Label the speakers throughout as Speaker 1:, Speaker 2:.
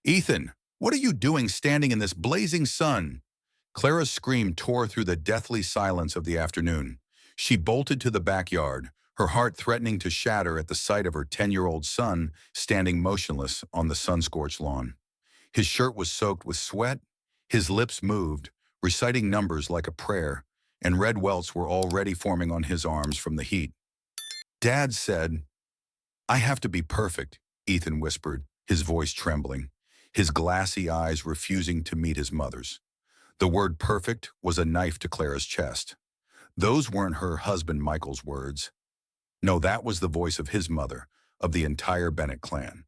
Speaker 1: Ethan, what are you doing standing in this blazing sun? Clara's scream tore through the deathly silence of the afternoon. She bolted to the backyard, her heart threatening to shatter at the sight of her 10-year-old son standing motionless on the sun-scorched lawn. His shirt was soaked with sweat, his lips moved, reciting numbers like a prayer, and red welts were already forming on his arms from the heat. Dad said, "I have to be perfect," Ethan whispered, his voice trembling, his glassy eyes refusing to meet his mother's. The word perfect was a knife to Clara's chest. Those weren't her husband Michael's words. No, that was the voice of his mother, of the entire Bennett clan.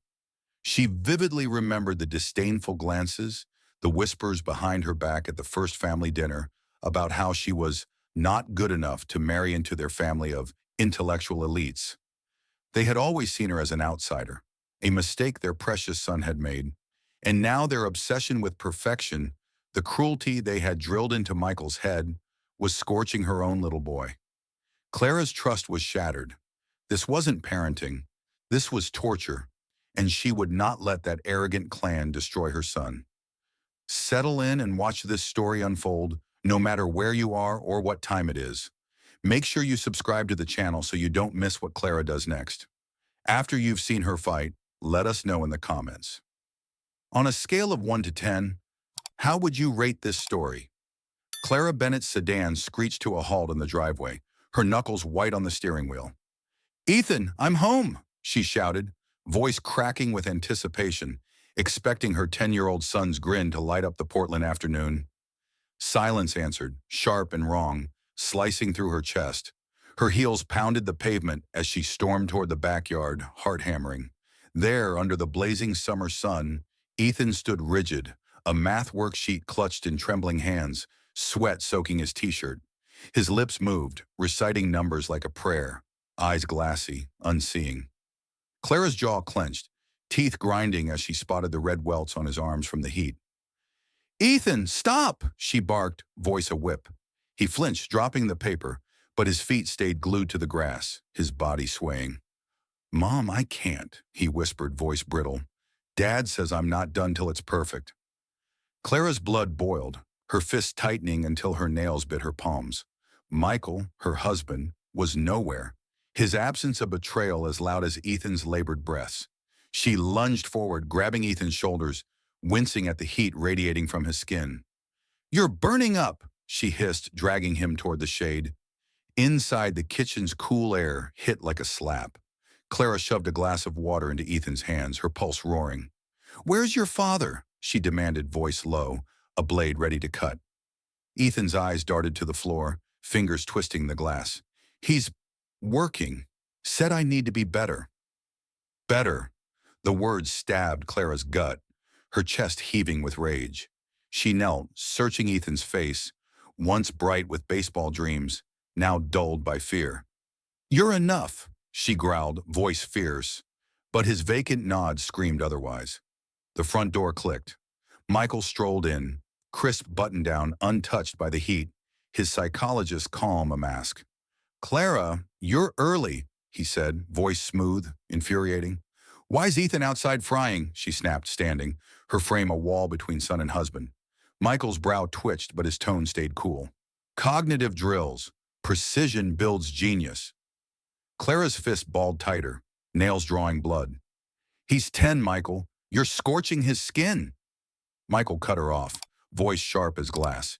Speaker 1: She vividly remembered the disdainful glances, the whispers behind her back at the first family dinner about how she was not good enough to marry into their family of intellectual elites. They had always seen her as an outsider, a mistake their precious son had made, and now their obsession with perfection, the cruelty they had drilled into Michael's head, was scorching her own little boy. Clara's trust was shattered. This wasn't parenting. This was torture, and she would not let that arrogant clan destroy her son. Settle in and watch this story unfold, no matter where you are or what time it is. Make sure you subscribe to the channel so you don't miss what Clara does next. After you've seen her fight, let us know in the comments. On a scale of 1 to 10, how would you rate this story? Clara Bennett's sedan screeched to a halt in the driveway, her knuckles white on the steering wheel. "Ethan, I'm home," she shouted, voice cracking with anticipation, expecting her 10-year-old son's grin to light up the Portland afternoon. Silence answered, sharp and wrong, slicing through her chest. Her heels pounded the pavement as she stormed toward the backyard, heart hammering. There, under the blazing summer sun, Ethan stood rigid, a math worksheet clutched in trembling hands, sweat soaking his t-shirt. His lips moved, reciting numbers like a prayer, eyes glassy, unseeing. Clara's jaw clenched, teeth grinding as she spotted the red welts on his arms from the heat. "Ethan, stop!" she barked, voice a whip. He flinched, dropping the paper, but his feet stayed glued to the grass, his body swaying. "Mom, I can't," he whispered, voice brittle. "Dad says I'm not done till it's perfect." Clara's blood boiled, her fists tightening until her nails bit her palms. Michael, her husband, was nowhere, his absence a betrayal as loud as Ethan's labored breaths. She lunged forward, grabbing Ethan's shoulders, wincing at the heat radiating from his skin. "You're burning up," she hissed, dragging him toward the shade. Inside, the kitchen's cool air hit like a slap. Clara shoved a glass of water into Ethan's hands, her pulse roaring. "Where's your father?" she demanded, voice low, a blade ready to cut. Ethan's eyes darted to the floor, fingers twisting the glass. "He's working. Said I need to be better." Better. The words stabbed Clara's gut, her chest heaving with rage. She knelt, searching Ethan's face, once bright with baseball dreams, now dulled by fear. "You're enough," she growled, voice fierce. But his vacant nod screamed otherwise. The front door clicked. Michael strolled in, crisp button-down, untouched by the heat, his psychologist calm a mask. "Clara, you're early," he said, voice smooth, infuriating. "Why's Ethan outside frying?" she snapped, standing, her frame a wall between son and husband. Michael's brow twitched, but his tone stayed cool. "Cognitive drills. Precision builds genius." Clara's fist balled tighter, nails drawing blood. "He's 10, Michael. You're scorching his skin." Michael cut her off, voice sharp as glass.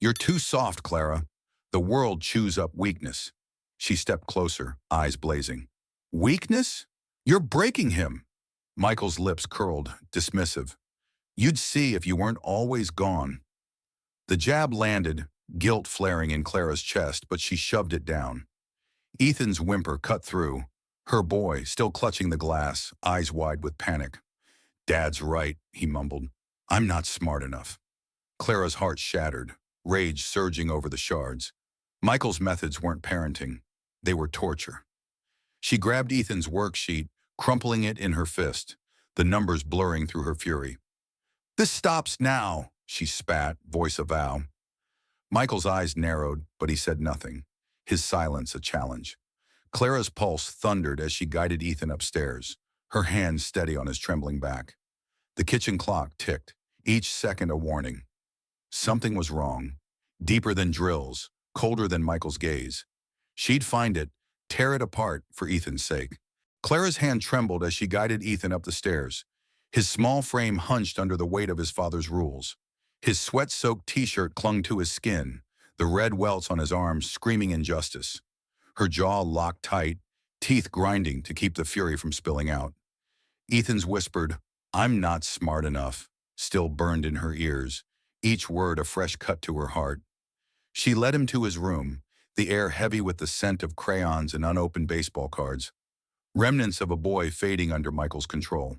Speaker 1: "You're too soft, Clara. The world chews up weakness." She stepped closer, eyes blazing. "Weakness? You're breaking him." Michael's lips curled, dismissive. "You'd see if you weren't always gone." The jab landed, guilt flaring in Clara's chest, but she shoved it down. Ethan's whimper cut through, her boy still clutching the glass, eyes wide with panic. "Dad's right," he mumbled. "I'm not smart enough." Clara's heart shattered, rage surging over the shards. Michael's methods weren't parenting. They were torture. She grabbed Ethan's worksheet, crumpling it in her fist, the numbers blurring through her fury. "This stops now," she spat, voice a vow. Michael's eyes narrowed, but he said nothing, his silence a challenge. Clara's pulse thundered as she guided Ethan upstairs, her hands steady on his trembling back. The kitchen clock ticked, each second a warning. Something was wrong, deeper than drills, colder than Michael's gaze. She'd find it, tear it apart for Ethan's sake. Clara's hand trembled as she guided Ethan up the stairs. His small frame hunched under the weight of his father's rules. His sweat-soaked t-shirt clung to his skin, the red welts on his arms screaming injustice. Her jaw locked tight, teeth grinding to keep the fury from spilling out. Ethan's whispered, "I'm not smart enough," still burned in her ears, each word a fresh cut to her heart. She led him to his room, the air heavy with the scent of crayons and unopened baseball cards, remnants of a boy fading under Michael's control.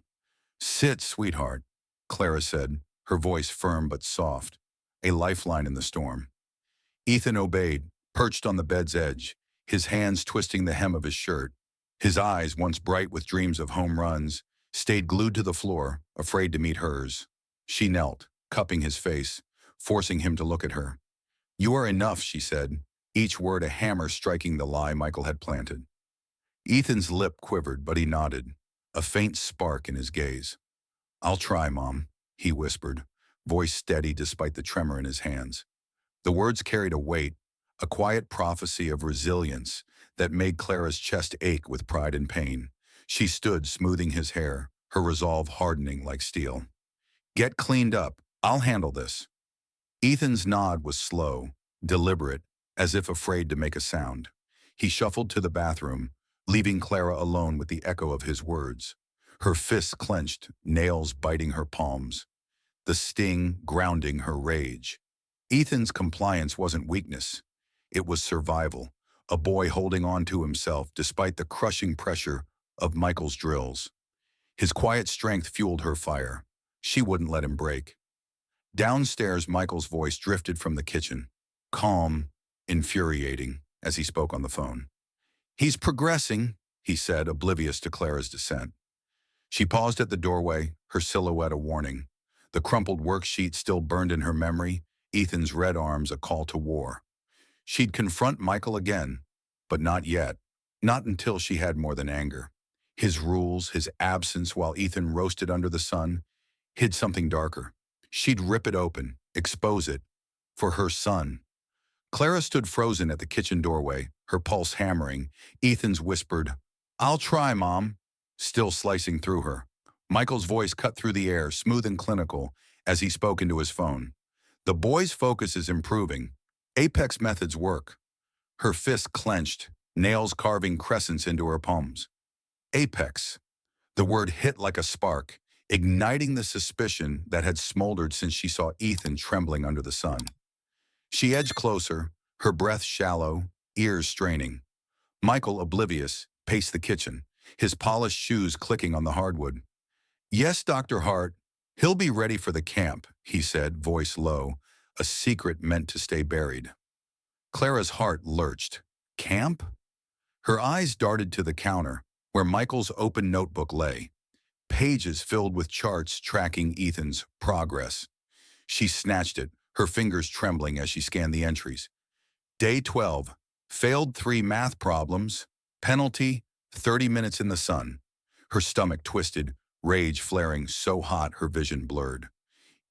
Speaker 1: "Sit, sweetheart," Clara said, her voice firm but soft, a lifeline in the storm. Ethan obeyed, perched on the bed's edge, his hands twisting the hem of his shirt. His eyes, once bright with dreams of home runs, stayed glued to the floor, afraid to meet hers. She knelt, cupping his face, forcing him to look at her. "You are enough," she said, each word a hammer striking the lie Michael had planted. Ethan's lip quivered, but he nodded, a faint spark in his gaze. "I'll try, Mom," he whispered, voice steady despite the tremor in his hands. The words carried a weight, a quiet prophecy of resilience that made Clara's chest ache with pride and pain. She stood, smoothing his hair, her resolve hardening like steel. "Get cleaned up. I'll handle this." Ethan's nod was slow, deliberate, as if afraid to make a sound. He shuffled to the bathroom, leaving Clara alone with the echo of his words. Her fists clenched, nails biting her palms, the sting grounding her rage. Ethan's compliance wasn't weakness. It was survival, a boy holding on to himself despite the crushing pressure of Michael's drills. His quiet strength fueled her fire. She wouldn't let him break. Downstairs, Michael's voice drifted from the kitchen, calm, infuriating, as he spoke on the phone. "He's progressing," he said, oblivious to Clara's dissent. She paused at the doorway, her silhouette a warning. The crumpled worksheet still burned in her memory, Ethan's red arms a call to war. She'd confront Michael again, but not yet. Not until she had more than anger. His rules, his absence while Ethan roasted under the sun, hid something darker. She'd rip it open, expose it, for her son. Clara stood frozen at the kitchen doorway, her pulse hammering. Ethan's whispered, "I'll try, Mom," still slicing through her. Michael's voice cut through the air, smooth and clinical, as he spoke into his phone. "The boy's focus is improving. Apex methods work." Her fists clenched, nails carving crescents into her palms. Apex. The word hit like a spark, igniting the suspicion that had smoldered since she saw Ethan trembling under the sun. She edged closer, her breath shallow, ears straining. Michael, oblivious, paced the kitchen, his polished shoes clicking on the hardwood. "Yes, Dr. Hart, he'll be ready for the camp," he said, voice low, a secret meant to stay buried. Clara's heart lurched. Camp? Her eyes darted to the counter, where Michael's open notebook lay, pages filled with charts tracking Ethan's progress. She snatched it, her fingers trembling as she scanned the entries. Day 12, failed 3 math problems, penalty, 30 minutes in the sun. Her stomach twisted, rage flaring so hot her vision blurred.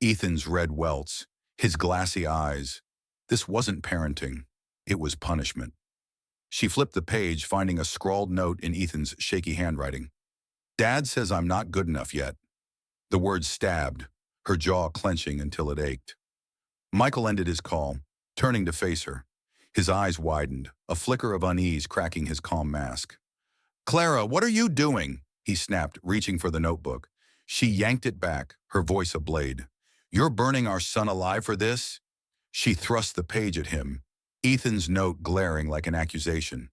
Speaker 1: Ethan's red welts, his glassy eyes. This wasn't parenting, it was punishment. She flipped the page, finding a scrawled note in Ethan's shaky handwriting. "Dad says I'm not good enough yet." The words stabbed, her jaw clenching until it ached. Michael ended his call, turning to face her. His eyes widened, a flicker of unease cracking his calm mask. "Clara, what are you doing?" he snapped, reaching for the notebook. She yanked it back, her voice a blade. "You're burning our son alive for this?" She thrust the page at him, Ethan's note glaring like an accusation.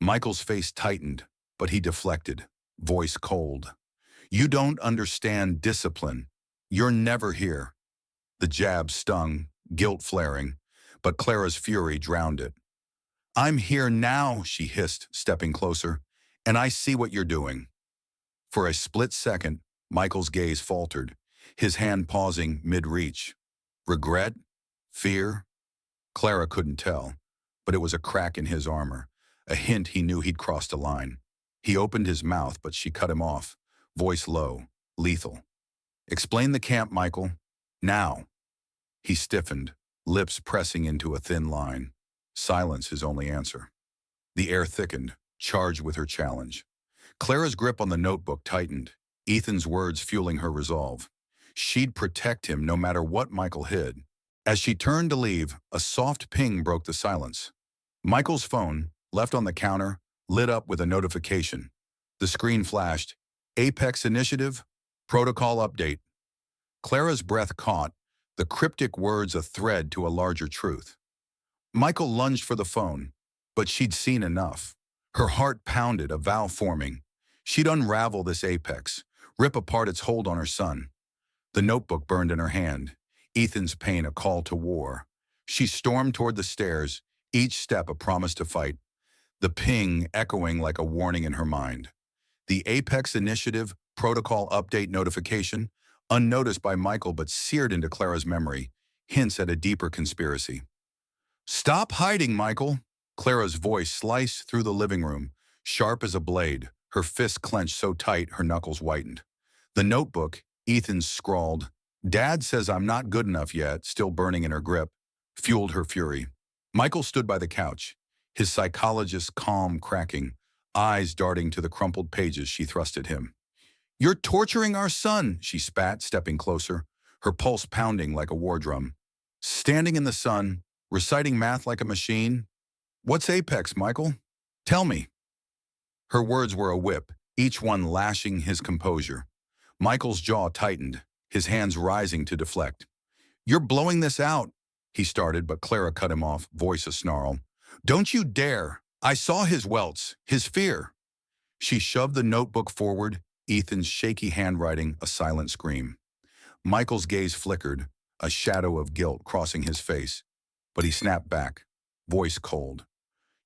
Speaker 1: Michael's face tightened, but he deflected, voice cold. "You don't understand discipline. You're never here." The jab stung, guilt flaring, but Clara's fury drowned it. "I'm here now," she hissed, stepping closer, "and I see what you're doing." For a split second, Michael's gaze faltered, his hand pausing mid-reach. Regret? Fear? Clara couldn't tell, but it was a crack in his armor, a hint he knew he'd crossed a line. He opened his mouth, but she cut him off, voice low, lethal. Explain the camp, Michael. Now. He stiffened, lips pressing into a thin line. Silence his only answer. The air thickened, charged with her challenge. Clara's grip on the notebook tightened, Ethan's words fueling her resolve. She'd protect him no matter what Michael hid. As she turned to leave, a soft ping broke the silence. Michael's phone, left on the counter, lit up with a notification. The screen flashed, Apex Initiative, Protocol Update. Clara's breath caught, the cryptic words a thread to a larger truth. Michael lunged for the phone, but she'd seen enough. Her heart pounded, a vow forming. She'd unravel this apex, rip apart its hold on her son. The notebook burned in her hand, Ethan's pain a call to war. She stormed toward the stairs, each step a promise to fight, the ping echoing like a warning in her mind. The Apex Initiative Protocol Update notification, unnoticed by Michael but seared into Clara's memory, hints at a deeper conspiracy. Stop hiding, Michael! Clara's voice sliced through the living room, sharp as a blade, her fist clenched so tight her knuckles whitened. The notebook, Ethan scrawled, Dad says I'm not good enough yet, still burning in her grip, fueled her fury. Michael stood by the couch, his psychologist's calm cracking, eyes darting to the crumpled pages she thrust at him. You're torturing our son, she spat, stepping closer, her pulse pounding like a war drum. Standing in the sun, reciting math like a machine. What's Apex, Michael? Tell me. Her words were a whip, each one lashing his composure. Michael's jaw tightened, his hands rising to deflect. You're blowing this out, he started, but Clara cut him off, voice a snarl. Don't you dare! I saw his welts, his fear. She shoved the notebook forward, Ethan's shaky handwriting a silent scream. Michael's gaze flickered, a shadow of guilt crossing his face, but he snapped back, voice cold.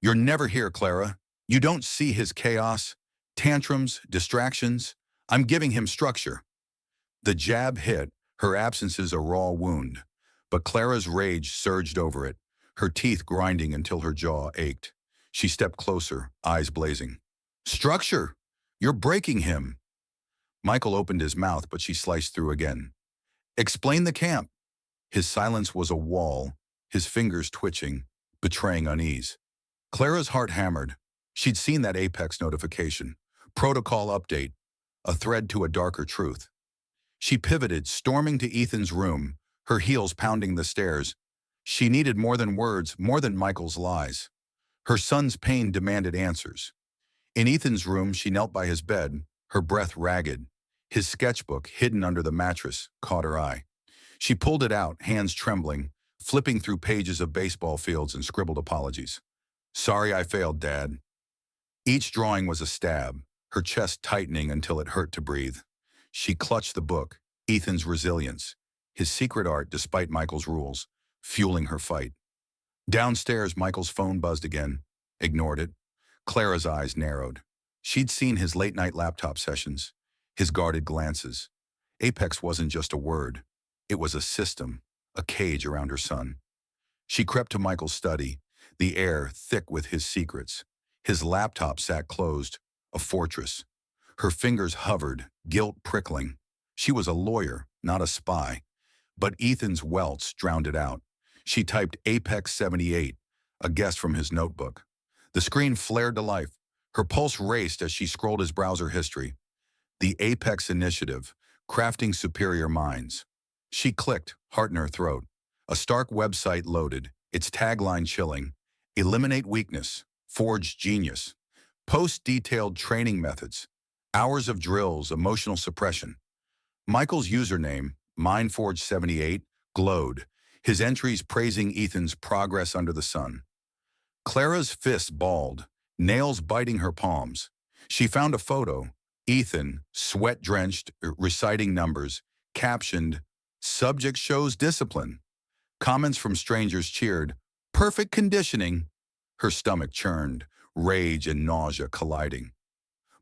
Speaker 1: You're never here, Clara. You don't see his chaos, tantrums, distractions. I'm giving him structure. The jab hit, her absences a raw wound, but Clara's rage surged over it, her teeth grinding until her jaw ached. She stepped closer, eyes blazing. Structure! You're breaking him. Michael opened his mouth, but she sliced through again. Explain the camp. His silence was a wall, his fingers twitching, betraying unease. Clara's heart hammered. She'd seen that Apex notification, protocol update, a thread to a darker truth. She pivoted, storming to Ethan's room, her heels pounding the stairs. She needed more than words, more than Michael's lies. Her son's pain demanded answers. In Ethan's room, she knelt by his bed, her breath ragged. His sketchbook, hidden under the mattress, caught her eye. She pulled it out, hands trembling, flipping through pages of baseball fields and scribbled apologies. Sorry I failed, Dad. Each drawing was a stab, her chest tightening until it hurt to breathe. She clutched the book, Ethan's resilience, his secret art despite Michael's rules, fueling her fight. Downstairs, Michael's phone buzzed again, ignored it. Clara's eyes narrowed. She'd seen his late-night laptop sessions, his guarded glances. Apex wasn't just a word. It was a system, a cage around her son. She crept to Michael's study, the air thick with his secrets. His laptop sat closed, a fortress. Her fingers hovered, guilt prickling. She was a lawyer, not a spy. But Ethan's welts drowned it out. She typed Apex 78, a guess from his notebook. The screen flared to life. Her pulse raced as she scrolled his browser history. The Apex Initiative, crafting superior minds. She clicked, heart in her throat. A stark website loaded, its tagline chilling. Eliminate weakness, forge genius. Post detailed training methods. Hours of drills, emotional suppression. Michael's username, MindForge78, glowed, his entries praising Ethan's progress under the sun. Clara's fists balled, nails biting her palms. She found a photo, Ethan, sweat-drenched, reciting numbers, captioned, Subject shows discipline. Comments from strangers cheered, Perfect conditioning. Her stomach churned, rage and nausea colliding.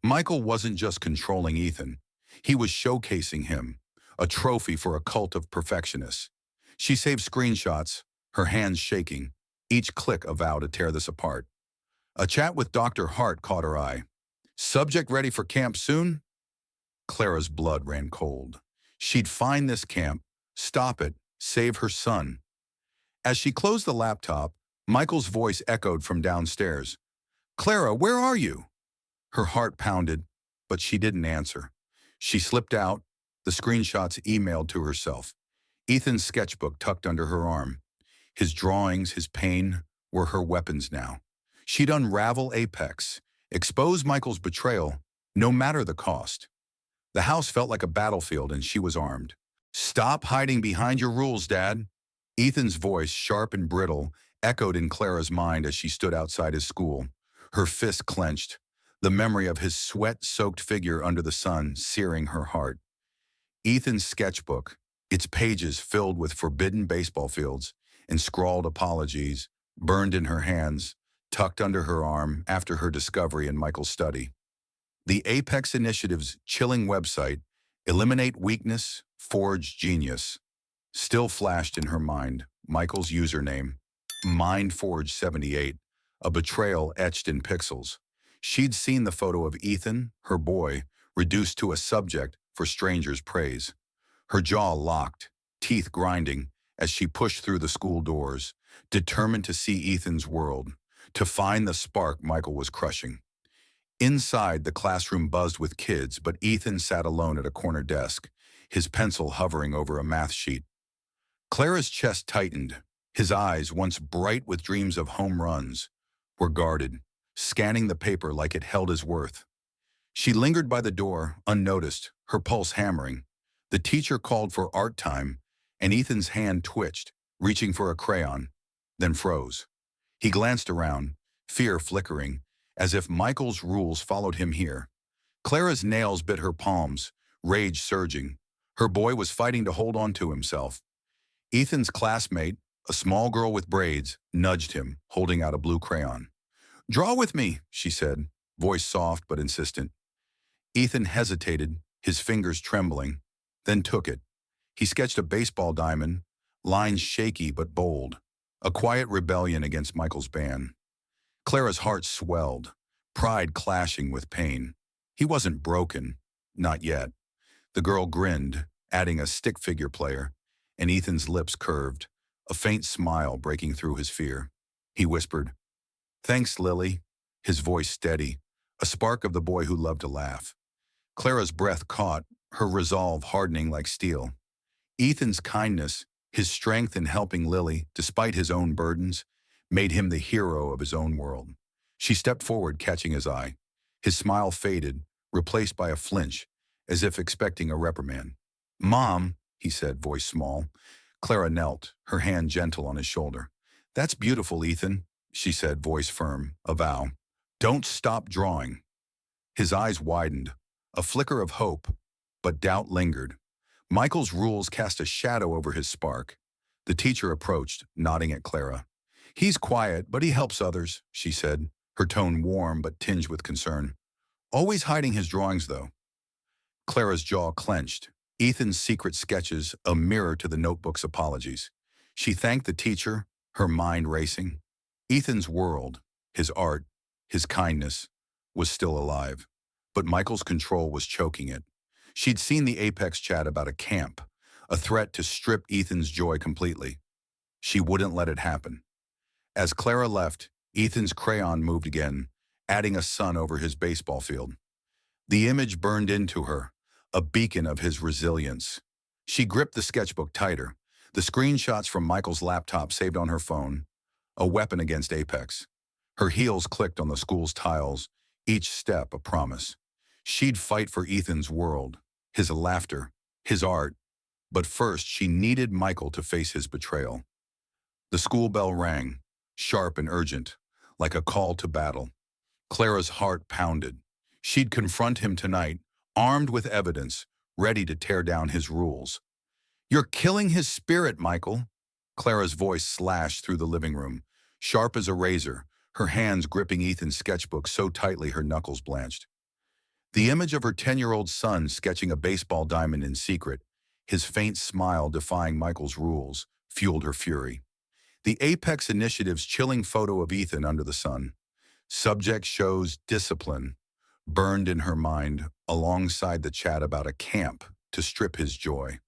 Speaker 1: Michael wasn't just controlling Ethan. He was showcasing him, a trophy for a cult of perfectionists. She saved screenshots, her hands shaking, each click a vow to tear this apart. A chat with Dr. Hart caught her eye. Subject ready for camp soon? Clara's blood ran cold. She'd find this camp, stop it, save her son. As she closed the laptop, Michael's voice echoed from downstairs. Clara, where are you? Her heart pounded, but she didn't answer. She slipped out, the screenshots emailed to herself. Ethan's sketchbook tucked under her arm. His drawings, his pain, were her weapons now. She'd unravel Apex, expose Michael's betrayal, no matter the cost. The house felt like a battlefield and she was armed. Stop hiding behind your rules, Dad. Ethan's voice, sharp and brittle, echoed in Clara's mind as she stood outside his school. Her fist clenched, the memory of his sweat-soaked figure under the sun searing her heart. Ethan's sketchbook, its pages filled with forbidden baseball fields and scrawled apologies, burned in her hands, tucked under her arm after her discovery in Michael's study. The Apex Initiative's chilling website, Eliminate Weakness, Forge Genius, still flashed in her mind. Michael's username, MindForge78, a betrayal etched in pixels. She'd seen the photo of Ethan, her boy, reduced to a subject for strangers' praise. Her jaw locked, teeth grinding, as she pushed through the school doors, determined to see Ethan's world, to find the spark Michael was crushing. Inside, the classroom buzzed with kids, but Ethan sat alone at a corner desk, his pencil hovering over a math sheet. Clara's chest tightened. His eyes, once bright with dreams of home runs, were guarded, scanning the paper like it held his worth. She lingered by the door, unnoticed, her pulse hammering. The teacher called for art time, and Ethan's hand twitched, reaching for a crayon, then froze. He glanced around, fear flickering, as if Michael's rules followed him here. Clara's nails bit her palms, rage surging. Her boy was fighting to hold on to himself. Ethan's classmate, a small girl with braids, nudged him, holding out a blue crayon. "Draw with me," she said, voice soft but insistent. Ethan hesitated, his fingers trembling, then took it. He sketched a baseball diamond, lines shaky but bold, a quiet rebellion against Michael's ban. Clara's heart swelled, pride clashing with pain. He wasn't broken, not yet. The girl grinned, adding a stick figure player, and Ethan's lips curved, a faint smile breaking through his fear. He whispered, "Thanks, Lily," his voice steady, a spark of the boy who loved to laugh. Clara's breath caught, her resolve hardening like steel. Ethan's kindness, his strength in helping Lily, despite his own burdens, made him the hero of his own world. She stepped forward, catching his eye. His smile faded, replaced by a flinch, as if expecting a reprimand. "Mom," he said, voice small. Clara knelt, her hand gentle on his shoulder. "That's beautiful, Ethan," she said, voice firm, a vow. "Don't stop drawing." His eyes widened, a flicker of hope, but doubt lingered. Michael's rules cast a shadow over his spark. The teacher approached, nodding at Clara. "He's quiet, but he helps others," she said, her tone warm but tinged with concern. "Always hiding his drawings, though." Clara's jaw clenched, Ethan's secret sketches a mirror to the notebook's apologies. She thanked the teacher, her mind racing. Ethan's world, his art, his kindness, was still alive, but Michael's control was choking it. She'd seen the Apex chat about a camp, a threat to strip Ethan's joy completely. She wouldn't let it happen. As Clara left, Ethan's crayon moved again, adding a sun over his baseball field. The image burned into her, a beacon of his resilience. She gripped the sketchbook tighter, the screenshots from Michael's laptop saved on her phone, a weapon against Apex. Her heels clicked on the school's tiles, each step a promise. She'd fight for Ethan's world, his laughter, his art, but first she needed Michael to face his betrayal. The school bell rang, sharp and urgent, like a call to battle. Clara's heart pounded. She'd confront him tonight, armed with evidence, ready to tear down his rules. "You're killing his spirit, Michael." Clara's voice slashed through the living room, sharp as a razor, her hands gripping Ethan's sketchbook so tightly her knuckles blanched. The image of her 10-year-old son sketching a baseball diamond in secret, his faint smile defying Michael's rules, fueled her fury. The Apex Initiative's chilling photo of Ethan under the sun. Subject shows discipline, burned in her mind alongside the chat about a camp to strip his joy.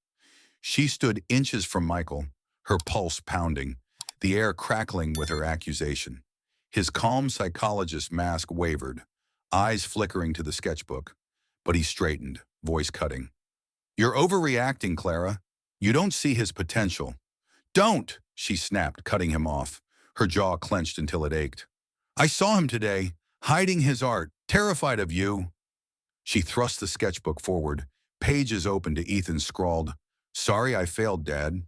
Speaker 1: She stood inches from Michael, her pulse pounding, the air crackling with her accusation. His calm psychologist mask wavered, eyes flickering to the sketchbook, but he straightened, voice cutting. "You're overreacting, Clara. You don't see his potential." "Don't!" she snapped, cutting him off, her jaw clenched until it ached. "I saw him today, hiding his art, terrified of you." She thrust the sketchbook forward, pages open to Ethan's scrawled, "Sorry I failed, Dad."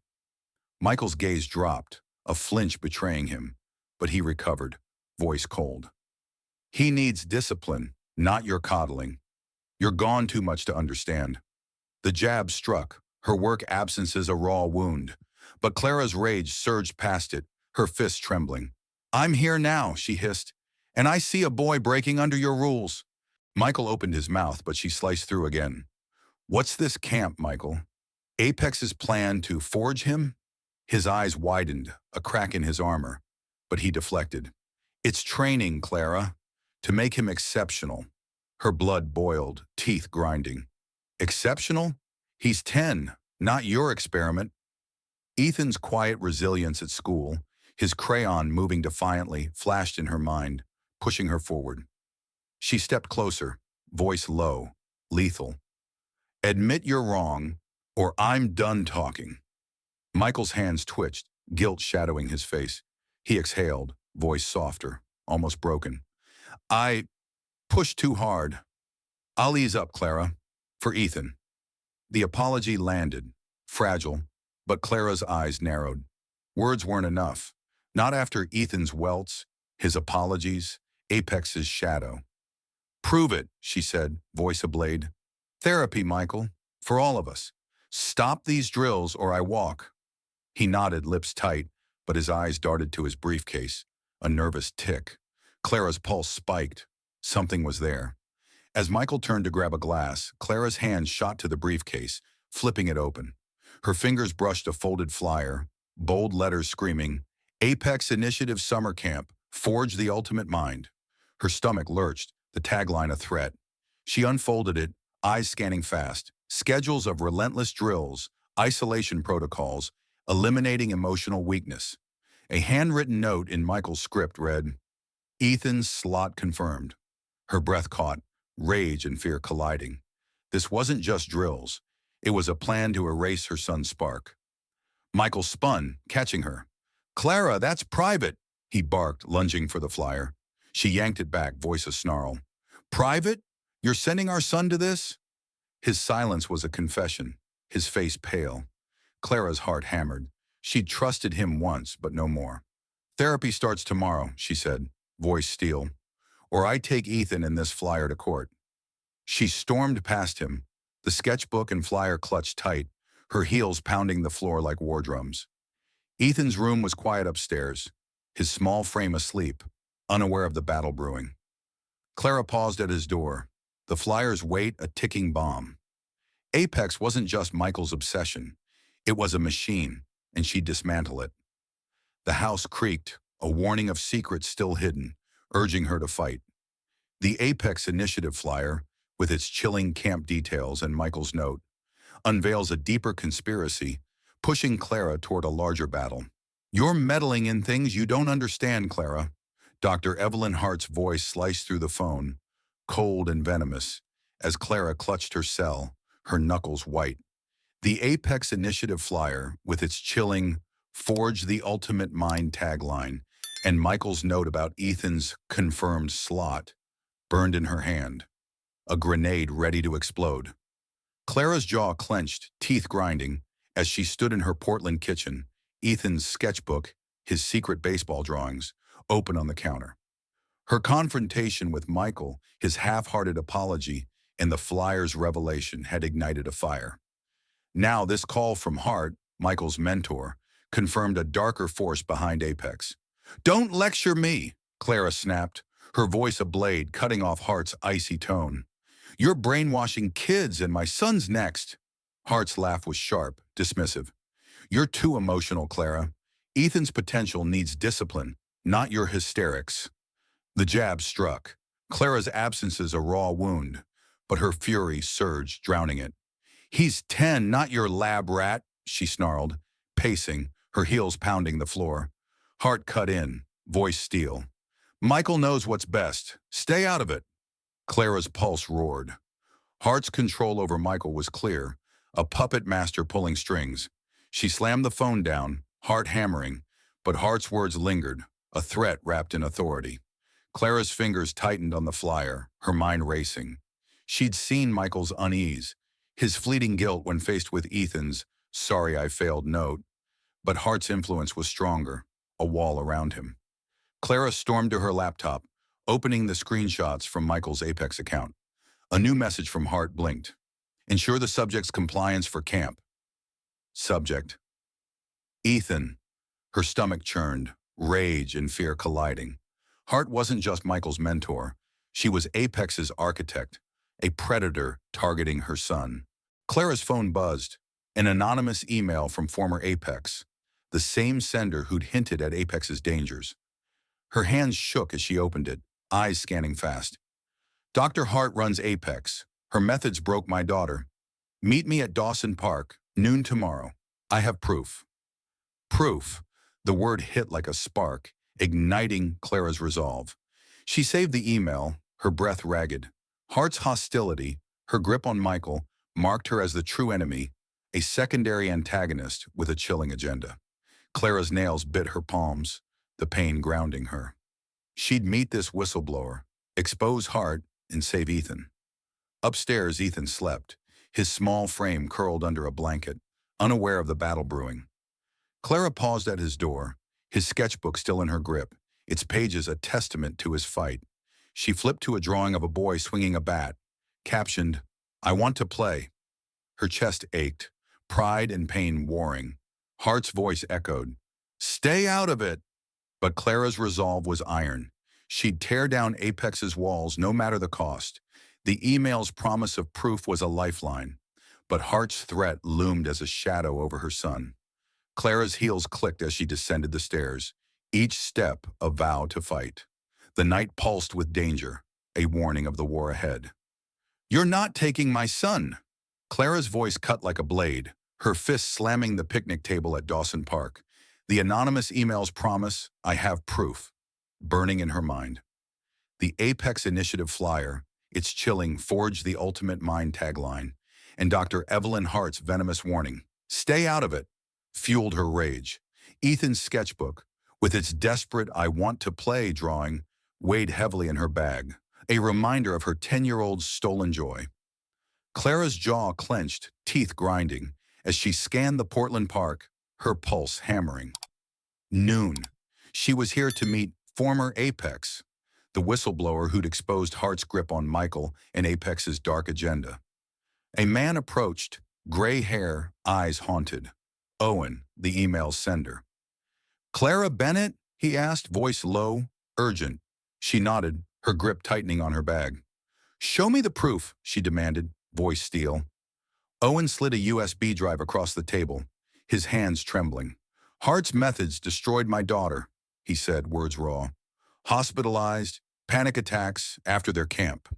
Speaker 1: Michael's gaze dropped, a flinch betraying him, but he recovered, voice cold. "He needs discipline, not your coddling. You're gone too much to understand." The jab struck, her work absences a raw wound, but Clara's rage surged past it, her fists trembling. "I'm here now," she hissed, "and I see a boy breaking under your rules." Michael opened his mouth, but she sliced through again. "What's this camp, Michael? Apex's plan to forge him?" His eyes widened, a crack in his armor, but he deflected. "It's training, Clara, to make him exceptional." Her blood boiled, teeth grinding. "Exceptional? He's 10, not your experiment." Ethan's quiet resilience at school, his crayon moving defiantly, flashed in her mind, pushing her forward. She stepped closer, voice low, lethal. "Admit you're wrong, or I'm done talking." Michael's hands twitched, guilt shadowing his face. He exhaled, voice softer, almost broken. "I pushed too hard. I'll ease up, Clara. For Ethan." The apology landed, fragile, but Clara's eyes narrowed. Words weren't enough. Not after Ethan's welts, his apologies, Apex's shadow. "Prove it," she said, voice ablade. "Therapy, Michael, for all of us. Stop these drills or I walk." He nodded, lips tight, but his eyes darted to his briefcase, a nervous tick. Clara's pulse spiked. Something was there. As Michael turned to grab a glass, Clara's hand shot to the briefcase, flipping it open. Her fingers brushed a folded flyer, bold letters screaming, "Apex Initiative Summer Camp, Forge the Ultimate Mind." Her stomach lurched, the tagline a threat. She unfolded it, eyes scanning fast. Schedules of relentless drills, isolation protocols, eliminating emotional weakness. A handwritten note in Michael's script read, "Ethan's slot confirmed." Her breath caught, rage and fear colliding. This wasn't just drills. It was a plan to erase her son's spark. Michael spun, catching her. "Clara, that's private," he barked, lunging for the flyer. She yanked it back, voice a snarl. "Private? You're sending our son to this?" His silence was a confession, his face pale. Clara's heart hammered. She'd trusted him once, but no more. "Therapy starts tomorrow," she said, voice steel. "Or I take Ethan and this flyer to court." She stormed past him, the sketchbook and flyer clutched tight, her heels pounding the floor like war drums. Ethan's room was quiet upstairs, his small frame asleep, unaware of the battle brewing. Clara paused at his door, the flyer's weight a ticking bomb. Apex wasn't just Michael's obsession. It was a machine, and she'd dismantle it. The house creaked, a warning of secrets still hidden, urging her to fight. The Apex Initiative flyer, with its chilling camp details and Michael's note, unveils a deeper conspiracy, pushing Clara toward a larger battle. "You're meddling in things you don't understand, Clara." Dr. Evelyn Hart's voice sliced through the phone, cold and venomous, as Clara clutched her cell, her knuckles white. The Apex Initiative flyer, with its chilling, "Forge the Ultimate Mind" tagline, and Michael's note about Ethan's confirmed slot, burned in her hand, a grenade ready to explode. Clara's jaw clenched, teeth grinding, as she stood in her Portland kitchen, Ethan's sketchbook, his secret baseball drawings, open on the counter. Her confrontation with Michael, his half-hearted apology, and the flyer's revelation had ignited a fire. Now this call from Hart, Michael's mentor, confirmed a darker force behind Apex. "Don't lecture me," Clara snapped, her voice ablade, cutting off Hart's icy tone. "You're brainwashing kids and my son's next." Hart's laugh was sharp, dismissive. "You're too emotional, Clara. Ethan's potential needs discipline, not your hysterics." The jab struck. Clara's absence is a raw wound, but her fury surged, drowning it. He's 10, not your lab rat, she snarled, pacing, her heels pounding the floor. Heart cut in, voice steel. Michael knows what's best. Stay out of it. Clara's pulse roared. Hart's control over Michael was clear, a puppet master pulling strings. She slammed the phone down, Hart hammering, but Hart's words lingered, a threat wrapped in authority. Clara's fingers tightened on the flyer, her mind racing. She'd seen Michael's unease, his fleeting guilt when faced with Ethan's "sorry I failed" note, but Hart's influence was stronger, a wall around him. Clara stormed to her laptop, opening the screenshots from Michael's Apex account. A new message from Hart blinked. Ensure the subject's compliance for camp. Subject. Ethan. Her stomach churned, rage and fear colliding. Hart wasn't just Michael's mentor. She was Apex's architect, a predator targeting her son. Clara's phone buzzed, an anonymous email from former Apex, the same sender who'd hinted at Apex's dangers. Her hands shook as she opened it, eyes scanning fast. Dr. Hart runs Apex. Her methods broke my daughter. Meet me at Dawson Park, noon tomorrow. I have proof. Proof. The word hit like a spark, igniting Clara's resolve. She saved the email, her breath ragged. Hart's hostility, her grip on Michael, marked her as the true enemy, a secondary antagonist with a chilling agenda. Clara's nails bit her palms, the pain grounding her. She'd meet this whistleblower, expose Hart, and save Ethan. Upstairs, Ethan slept, his small frame curled under a blanket, unaware of the battle brewing. Clara paused at his door, his sketchbook still in her grip, its pages a testament to his fight. She flipped to a drawing of a boy swinging a bat, captioned, "I want to play." Her chest ached, pride and pain warring. Hart's voice echoed, "Stay out of it!" But Clara's resolve was iron. She'd tear down Apex's walls no matter the cost. The email's promise of proof was a lifeline, but Hart's threat loomed as a shadow over her son. Clara's heels clicked as she descended the stairs, each step a vow to fight. The night pulsed with danger, a warning of the war ahead. "You're not taking my son!" Clara's voice cut like a blade, her fist slamming the picnic table at Dawson Park. The anonymous email's promise, "I have proof," burning in her mind. The Apex Initiative flyer, its chilling "Forge the Ultimate Mind" tagline, and Dr. Evelyn Hart's venomous warning, "Stay out of it," fueled her rage. Ethan's sketchbook, with its desperate "I want to play" drawing, weighed heavily in her bag, a reminder of her 10-year-old's stolen joy. Clara's jaw clenched, teeth grinding, as she scanned the Portland Park, her pulse hammering. Noon. She was here to meet former Apex, the whistleblower who'd exposed Hart's grip on Michael and Apex's dark agenda. A man approached, gray hair, eyes haunted. Owen, the email's sender. "Clara Bennett?" he asked, voice low, urgent. She nodded, her grip tightening on her bag. "Show me the proof," she demanded, voice steel. Owen slid a USB drive across the table, his hands trembling. "Hart's methods destroyed my daughter," he said, words raw. "Hospitalized, panic attacks after their camp."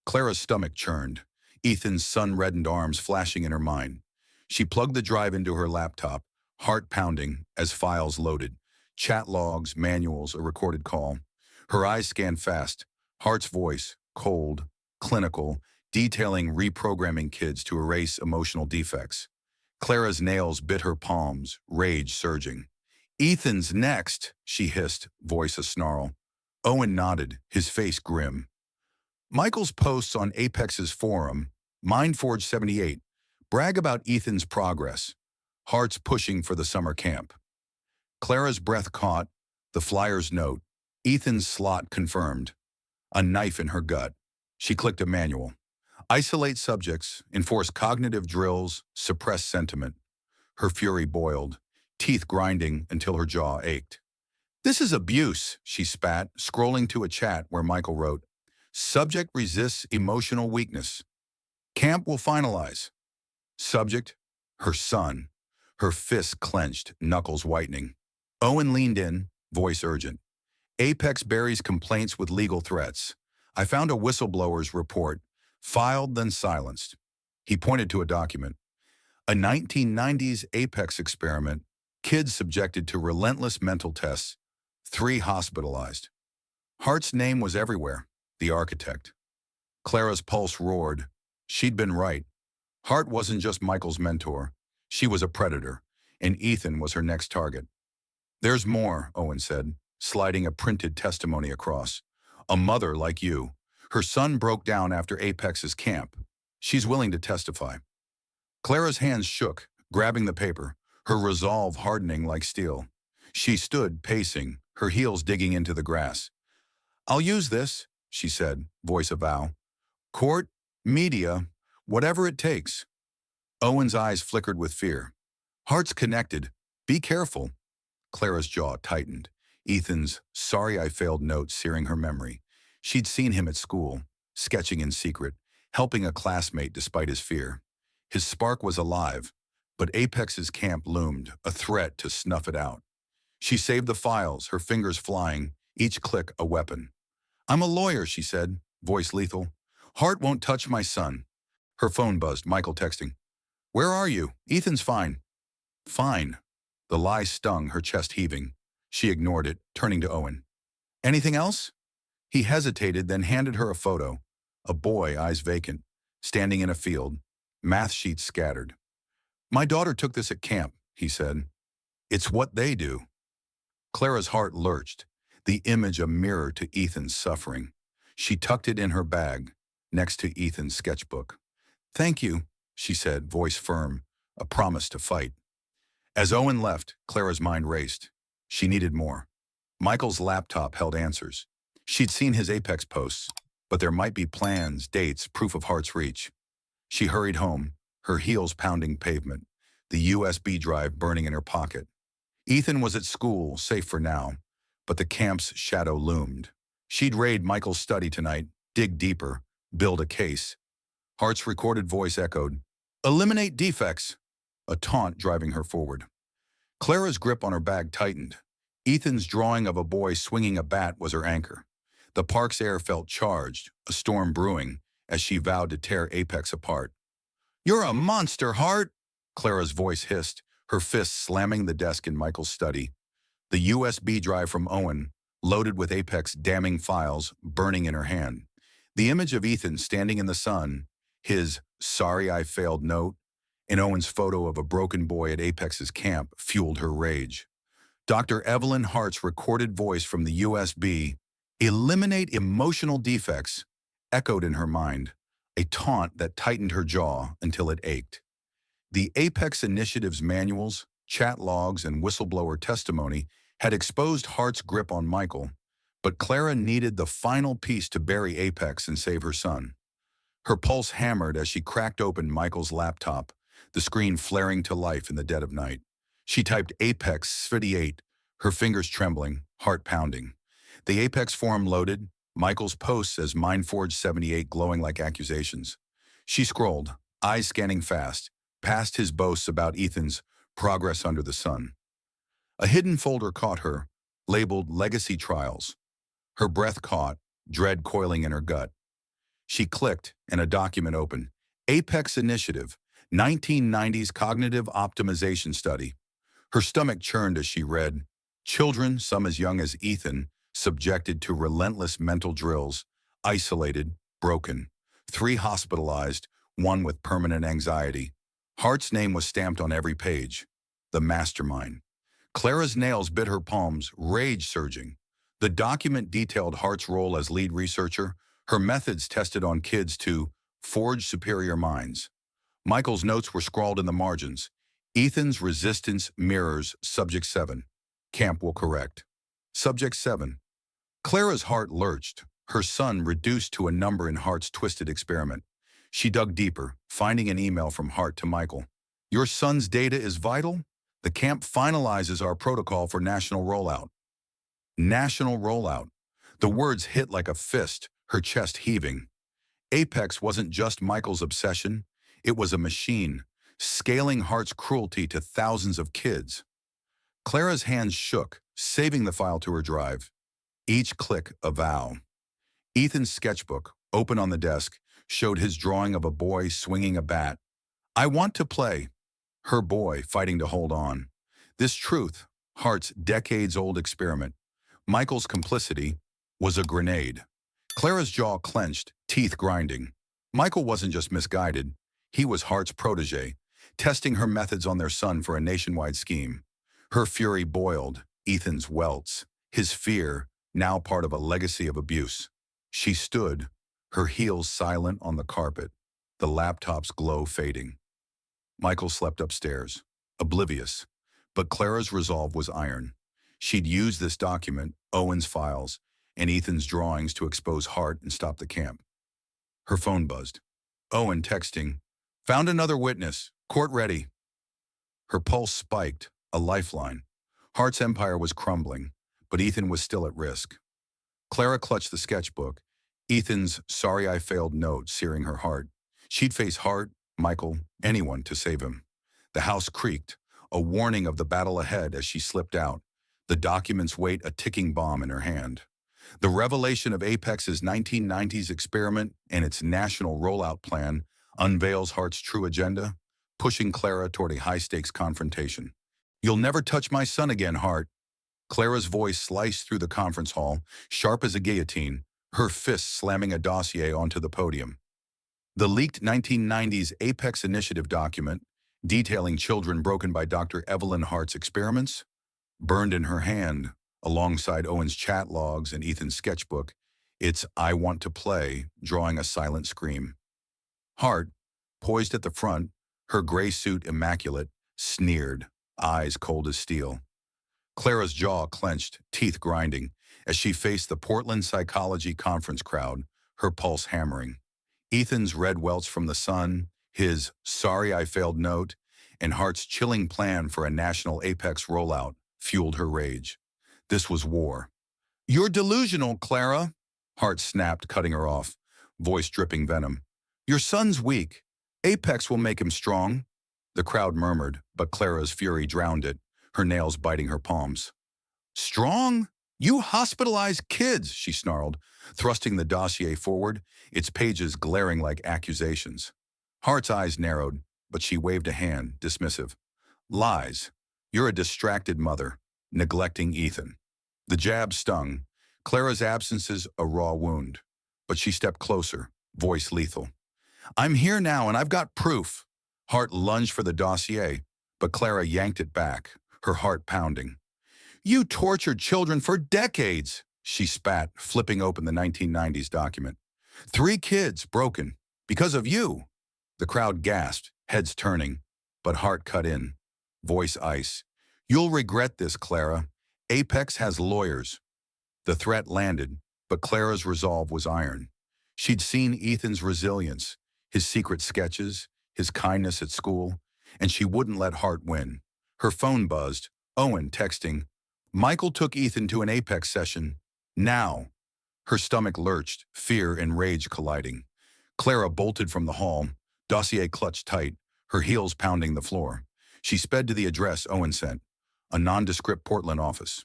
Speaker 1: Clara's stomach churned, Ethan's sun-reddened arms flashing in her mind. She plugged the drive into her laptop, heart pounding as files loaded. Chat logs, manuals, a recorded call. Her eyes scanned fast, Hart's voice, cold, clinical, detailing reprogramming kids to erase emotional defects. Clara's nails bit her palms, rage surging. "Ethan's next," she hissed, voice a snarl. Owen nodded, his face grim. Michael's posts on Apex's forum, MindForge78, brag about Ethan's progress. Hart's pushing for the summer camp. Clara's breath caught, the flyer's note, Ethan's slot confirmed. A knife in her gut. She clicked a manual. Isolate subjects, enforce cognitive drills, suppress sentiment. Her fury boiled, teeth grinding until her jaw ached. "This is abuse," she spat, scrolling to a chat where Michael wrote, "Subject resists emotional weakness. Camp will finalize." Subject, her son, her fists clenched, knuckles whitening. Owen leaned in, voice urgent. "Apex buries complaints with legal threats. I found a whistleblower's report, filed then silenced." He pointed to a document. A 1990s Apex experiment, kids subjected to relentless mental tests, 3 hospitalized. Hart's name was everywhere, the architect. Clara's pulse roared. She'd been right. Hart wasn't just Michael's mentor. She was a predator, and Ethan was her next target. There's more, Owen said, sliding a printed testimony across. A mother like you. Her son broke down after Apex's camp. She's willing to testify. Clara's hands shook, grabbing the paper, her resolve hardening like steel. She stood, pacing, her heels digging into the grass. I'll use this, she said, voice a vow. Court, media, whatever it takes. Owen's eyes flickered with fear. Hearts connected. Be careful. Clara's jaw tightened, Ethan's "sorry I failed" note searing her memory. She'd seen him at school, sketching in secret, helping a classmate despite his fear. His spark was alive, but Apex's camp loomed, a threat to snuff it out. She saved the files, her fingers flying, each click a weapon. I'm a lawyer, she said, voice lethal. Hart won't touch my son. Her phone buzzed, Michael texting. Where are you? Ethan's fine. Fine. The lie stung, her chest heaving. She ignored it, turning to Owen. Anything else? He hesitated, then handed her a photo. A boy, eyes vacant, standing in a field, math sheets scattered. My daughter took this at camp, he said. It's what they do. Clara's heart lurched, the image a mirror to Ethan's suffering. She tucked it in her bag, next to Ethan's sketchbook. Thank you, she said, voice firm, a promise to fight. As Owen left, Clara's mind raced. She needed more. Michael's laptop held answers. She'd seen his Apex posts, but there might be plans, dates, proof of Hart's reach. She hurried home, her heels pounding pavement, the USB drive burning in her pocket. Ethan was at school, safe for now, but the camp's shadow loomed. She'd raid Michael's study tonight, dig deeper, build a case. Hart's recorded voice echoed, eliminate defects, a taunt driving her forward. Clara's grip on her bag tightened. Ethan's drawing of a boy swinging a bat was her anchor. The park's air felt charged, a storm brewing, as she vowed to tear Apex apart. You're a monster, Hart, Clara's voice hissed, her fists slamming the desk in Michael's study. The USB drive from Owen, loaded with Apex damning files, burning in her hand. The image of Ethan standing in the sun, his "sorry I failed" note, and Owen's photo of a broken boy at Apex's camp fueled her rage. Dr. Evelyn Hart's recorded voice from the USB, eliminate emotional defects, echoed in her mind, a taunt that tightened her jaw until it ached. The Apex Initiative's manuals, chat logs, and whistleblower testimony had exposed Hart's grip on Michael, but Clara needed the final piece to bury Apex and save her son. Her pulse hammered as she cracked open Michael's laptop, the screen flaring to life in the dead of night. She typed Apex 58, her fingers trembling, heart pounding. The Apex forum loaded, Michael's posts as Mindforge78 glowing like accusations. She scrolled, eyes scanning fast, past his boasts about Ethan's progress under the sun. A hidden folder caught her, labeled Legacy Trials. Her breath caught, dread coiling in her gut. She clicked, and a document opened. Apex Initiative, 1990s Cognitive Optimization Study. Her stomach churned as she read, children, some as young as Ethan, subjected to relentless mental drills, isolated, broken, 3 hospitalized, 1 with permanent anxiety. Hart's name was stamped on every page. The mastermind. Clara's nails bit her palms, rage surging. The document detailed Hart's role as lead researcher, her methods tested on kids to forge superior minds. Michael's notes were scrawled in the margins. Ethan's resistance mirrors Subject 7. Camp will correct. Subject 7. Clara's heart lurched, her son reduced to a number in Hart's twisted experiment. She dug deeper, finding an email from Hart to Michael. Your son's data is vital? The camp finalizes our protocol for national rollout. National rollout. The words hit like a fist, her chest heaving. Apex wasn't just Michael's obsession. It was a machine, scaling Hart's cruelty to thousands of kids. Clara's hands shook, saving the file to her drive. Each click a vow. Ethan's sketchbook, open on the desk, showed his drawing of a boy swinging a bat, I want to play. Her boy fighting to hold on. This truth, Hart's decades-old experiment, Michael's complicity, was a grenade. Clara's jaw clenched, teeth grinding. Michael wasn't just misguided. He was Hart's protege, testing her methods on their son for a nationwide scheme. Her fury boiled, Ethan's welts, his fear, now part of a legacy of abuse. She stood, her heels silent on the carpet, the laptop's glow fading. Michael slept upstairs, oblivious, but Clara's resolve was iron. She'd use this document, Owen's files, and Ethan's drawings to expose Hart and stop the camp. Her phone buzzed. Owen texting, "Found another witness. Court ready." Her pulse spiked, a lifeline. Hart's empire was crumbling, but Ethan was still at risk. Clara clutched the sketchbook, Ethan's "sorry I failed" note searing her heart. She'd face Hart, Michael, anyone to save him. The house creaked, a warning of the battle ahead as she slipped out, the document's weight a ticking bomb in her hand. The revelation of Apex's 1990s experiment and its national rollout plan unveils Hart's true agenda, pushing Clara toward a high-stakes confrontation. "You'll never touch my son again, Hart." Clara's voice sliced through the conference hall, sharp as a guillotine, her fists slamming a dossier onto the podium. The leaked 1990s Apex Initiative document, detailing children broken by Dr. Evelyn Hart's experiments, burned in her hand, alongside Owen's chat logs and Ethan's sketchbook, its "I want to play" drawing a silent scream. Hart, poised at the front, her gray suit immaculate, sneered, eyes cold as steel. Clara's jaw clenched, teeth grinding, as she faced the Portland Psychology Conference crowd, her pulse hammering. Ethan's red welts from the sun, his "sorry I failed" note, and Hart's chilling plan for a national Apex rollout fueled her rage. This was war. "You're delusional, Clara," Hart snapped, cutting her off, voice dripping venom. "Your son's weak. Apex will make him strong." The crowd murmured, but Clara's fury drowned it, her nails biting her palms. "Strong? You hospitalize kids," she snarled, thrusting the dossier forward, its pages glaring like accusations. Hart's eyes narrowed, but she waved a hand, dismissive. "Lies. You're a distracted mother, neglecting Ethan." The jab stung, Clara's absences a raw wound, but she stepped closer, voice lethal. "I'm here now and I've got proof." Hart lunged for the dossier, but Clara yanked it back, her heart pounding. "You tortured children for decades," she spat, flipping open the 1990s document. "3 kids broken. Because of you." The crowd gasped, heads turning, but Hart cut in, voice ice. "You'll regret this, Clara. Apex has lawyers." The threat landed, but Clara's resolve was iron. She'd seen Ethan's resilience, his secret sketches, his kindness at school, and she wouldn't let Hart win. Her phone buzzed, Owen texting, "Michael took Ethan to an Apex session. Now." Her stomach lurched, fear and rage colliding. Clara bolted from the hall, dossier clutched tight, her heels pounding the floor. She sped to the address Owen sent, a nondescript Portland office.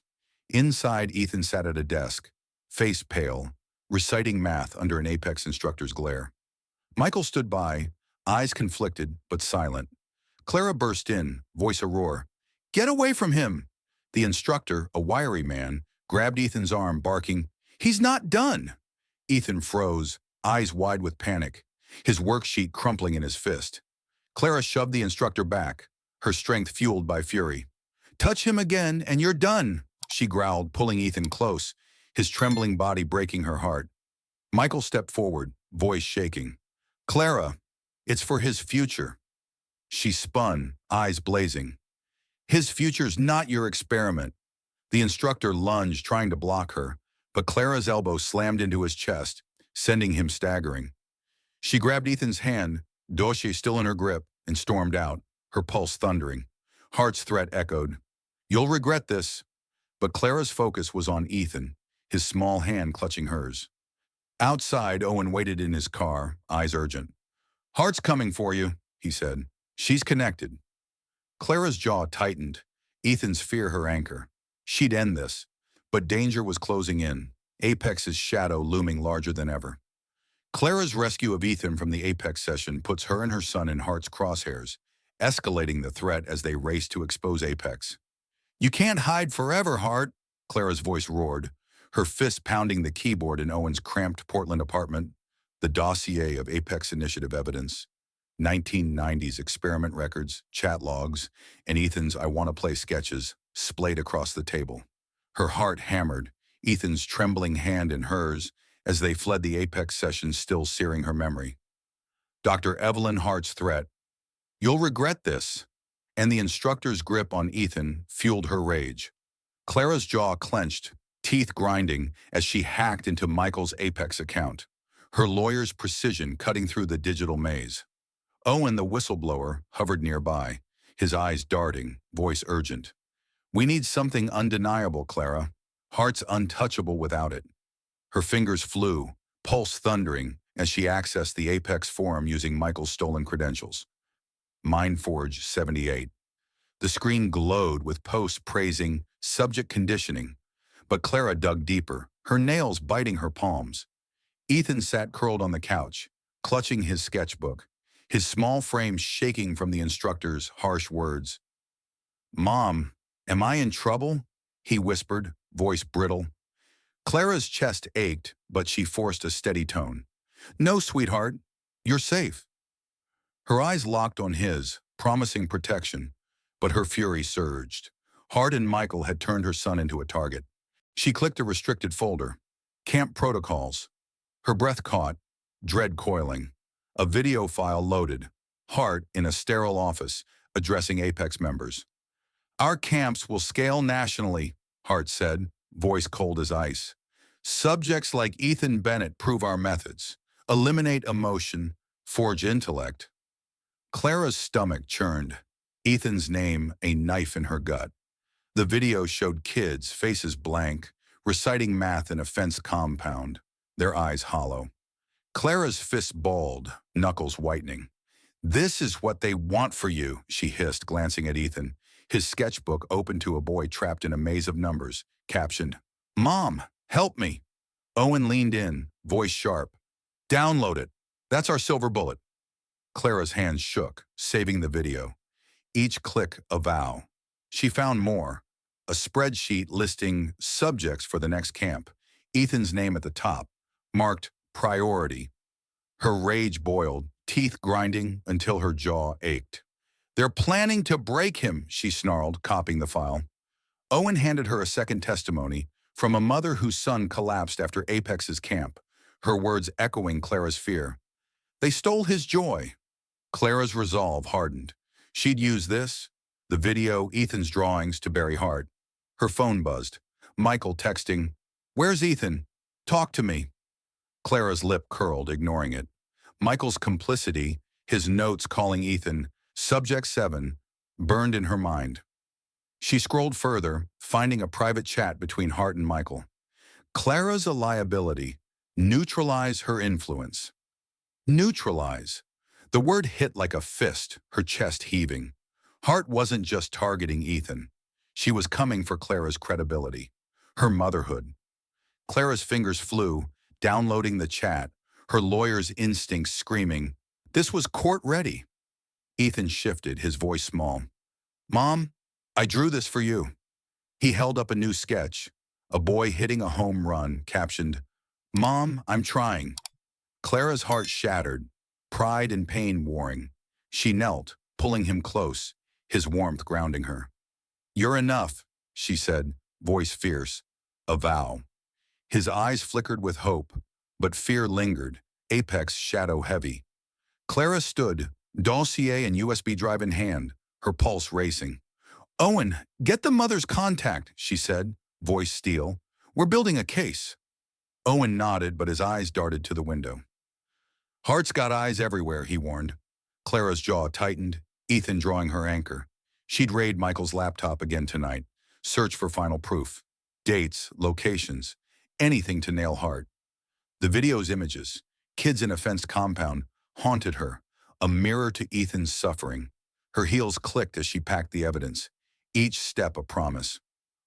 Speaker 1: Inside, Ethan sat at a desk, face pale, reciting math under an Apex instructor's glare. Michael stood by, eyes conflicted but silent. Clara burst in, voice a roar. "Get away from him!" The instructor, a wiry man, grabbed Ethan's arm, barking, "He's not done!" Ethan froze, eyes wide with panic, his worksheet crumpling in his fist. Clara shoved the instructor back, her strength fueled by fury. "Touch him again and you're done," she growled, pulling Ethan close, his trembling body breaking her heart. Michael stepped forward, voice shaking. "Clara, it's for his future." She spun, eyes blazing. "His future's not your experiment." The instructor lunged, trying to block her, but Clara's elbow slammed into his chest, sending him staggering. She grabbed Ethan's hand, dossier still in her grip, and stormed out, her pulse thundering. Hart's threat echoed. "You'll regret this." But Clara's focus was on Ethan, his small hand clutching hers. Outside, Owen waited in his car, eyes urgent. "Hart's coming for you," he said. "She's connected." Clara's jaw tightened, Ethan's fear her anchor. She'd end this, but danger was closing in, Apex's shadow looming larger than ever. Clara's rescue of Ethan from the Apex session puts her and her son in Hart's crosshairs, escalating the threat as they race to expose Apex. "You can't hide forever, Hart," Clara's voice roared, her fist pounding the keyboard in Owen's cramped Portland apartment. The dossier of Apex Initiative evidence, 1990s experiment records, chat logs, and Ethan's I Wanna Play sketches splayed across the table. Her heart hammered, Ethan's trembling hand in hers, as they fled the Apex session still searing her memory. Dr. Evelyn Hart's threat, "You'll regret this," and the instructor's grip on Ethan fueled her rage. Clara's jaw clenched, teeth grinding as she hacked into Michael's Apex account, her lawyer's precision cutting through the digital maze. Owen, the whistleblower, hovered nearby, his eyes darting, voice urgent. "We need something undeniable, Clara. Hart's untouchable without it." Her fingers flew, pulse thundering, as she accessed the Apex forum using Michael's stolen credentials. Mindforge 78. The screen glowed with posts praising subject conditioning, but Clara dug deeper, her nails biting her palms. Ethan sat curled on the couch, clutching his sketchbook, his small frame shaking from the instructor's harsh words. "Mom, am I in trouble?" he whispered, voice brittle. Clara's chest ached, but she forced a steady tone. "No, sweetheart, you're safe." Her eyes locked on his, promising protection, but her fury surged. Hart and Michael had turned her son into a target. She clicked a restricted folder. Camp protocols. Her breath caught, dread coiling. A video file loaded. Hart in a sterile office, addressing Apex members. "Our camps will scale nationally," Hart said, voice cold as ice. "Subjects like Ethan Bennett prove our methods. Eliminate emotion, forge intellect." Clara's stomach churned, Ethan's name a knife in her gut. The video showed kids, faces blank, reciting math in a fenced compound, their eyes hollow. Clara's fists balled, knuckles whitening. "This is what they want for you," she hissed, glancing at Ethan, his sketchbook open to a boy trapped in a maze of numbers, captioned, "Mom, help me." Owen leaned in, voice sharp. "Download it. That's our silver bullet." Clara's hands shook, saving the video. Each click a vow. She found more. A spreadsheet listing subjects for the next camp, Ethan's name at the top, marked priority. Her rage boiled, teeth grinding until her jaw ached. "They're planning to break him," she snarled, copying the file. Owen handed her a second testimony from a mother whose son collapsed after Apex's camp, her words echoing Clara's fear. "They stole his joy." Clara's resolve hardened. She'd use this, the video, Ethan's drawings, to bury Hart. Her phone buzzed. Michael texting, "Where's Ethan? Talk to me." Clara's lip curled, ignoring it. Michael's complicity, his notes calling Ethan Subject 7, burned in her mind. She scrolled further, finding a private chat between Hart and Michael. "Clara's a liability. Neutralize her influence." Neutralize. The word hit like a fist, her chest heaving. Hart wasn't just targeting Ethan. She was coming for Clara's credibility, her motherhood. Clara's fingers flew, downloading the chat, her lawyer's instincts screaming, "This was court-ready." Ethan shifted, his voice small. "Mom, I drew this for you." He held up a new sketch, a boy hitting a home run, captioned, "Mom, I'm trying." Clara's heart shattered, pride and pain warring. She knelt, pulling him close, his warmth grounding her. "You're enough," she said, voice fierce, a vow. His eyes flickered with hope, but fear lingered, Apex shadow heavy. Clara stood, dossier and USB drive in hand, her pulse racing. "Owen, get the mother's contact," she said, voice steel. "We're building a case." Owen nodded, but his eyes darted to the window. "Hart's got eyes everywhere," he warned. Clara's jaw tightened, Ethan drawing her anchor. She'd raid Michael's laptop again tonight, search for final proof. Dates, locations, anything to nail Hart. The video's images, kids in a fenced compound, haunted her, a mirror to Ethan's suffering. Her heels clicked as she packed the evidence, each step a promise.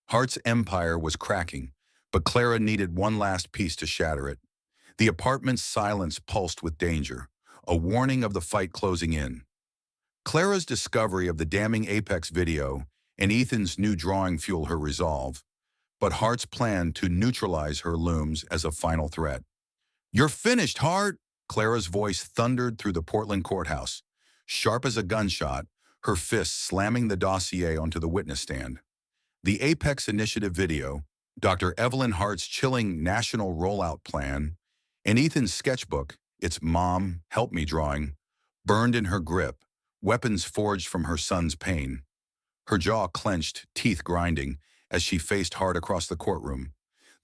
Speaker 1: Hart's empire was cracking, but Clara needed one last piece to shatter it. The apartment's silence pulsed with danger, a warning of the fight closing in. Clara's discovery of the damning Apex video and Ethan's new drawing fuel her resolve, but Hart's plan to neutralize her looms as a final threat. "You're finished, Hart!" Clara's voice thundered through the Portland courthouse, sharp as a gunshot, her fist slamming the dossier onto the witness stand. The Apex Initiative video, Dr. Evelyn Hart's chilling national rollout plan, and Ethan's sketchbook, its Mom, Help Me drawing, burned in her grip, weapons forged from her son's pain. Her jaw clenched, teeth grinding, as she faced Hart across the courtroom,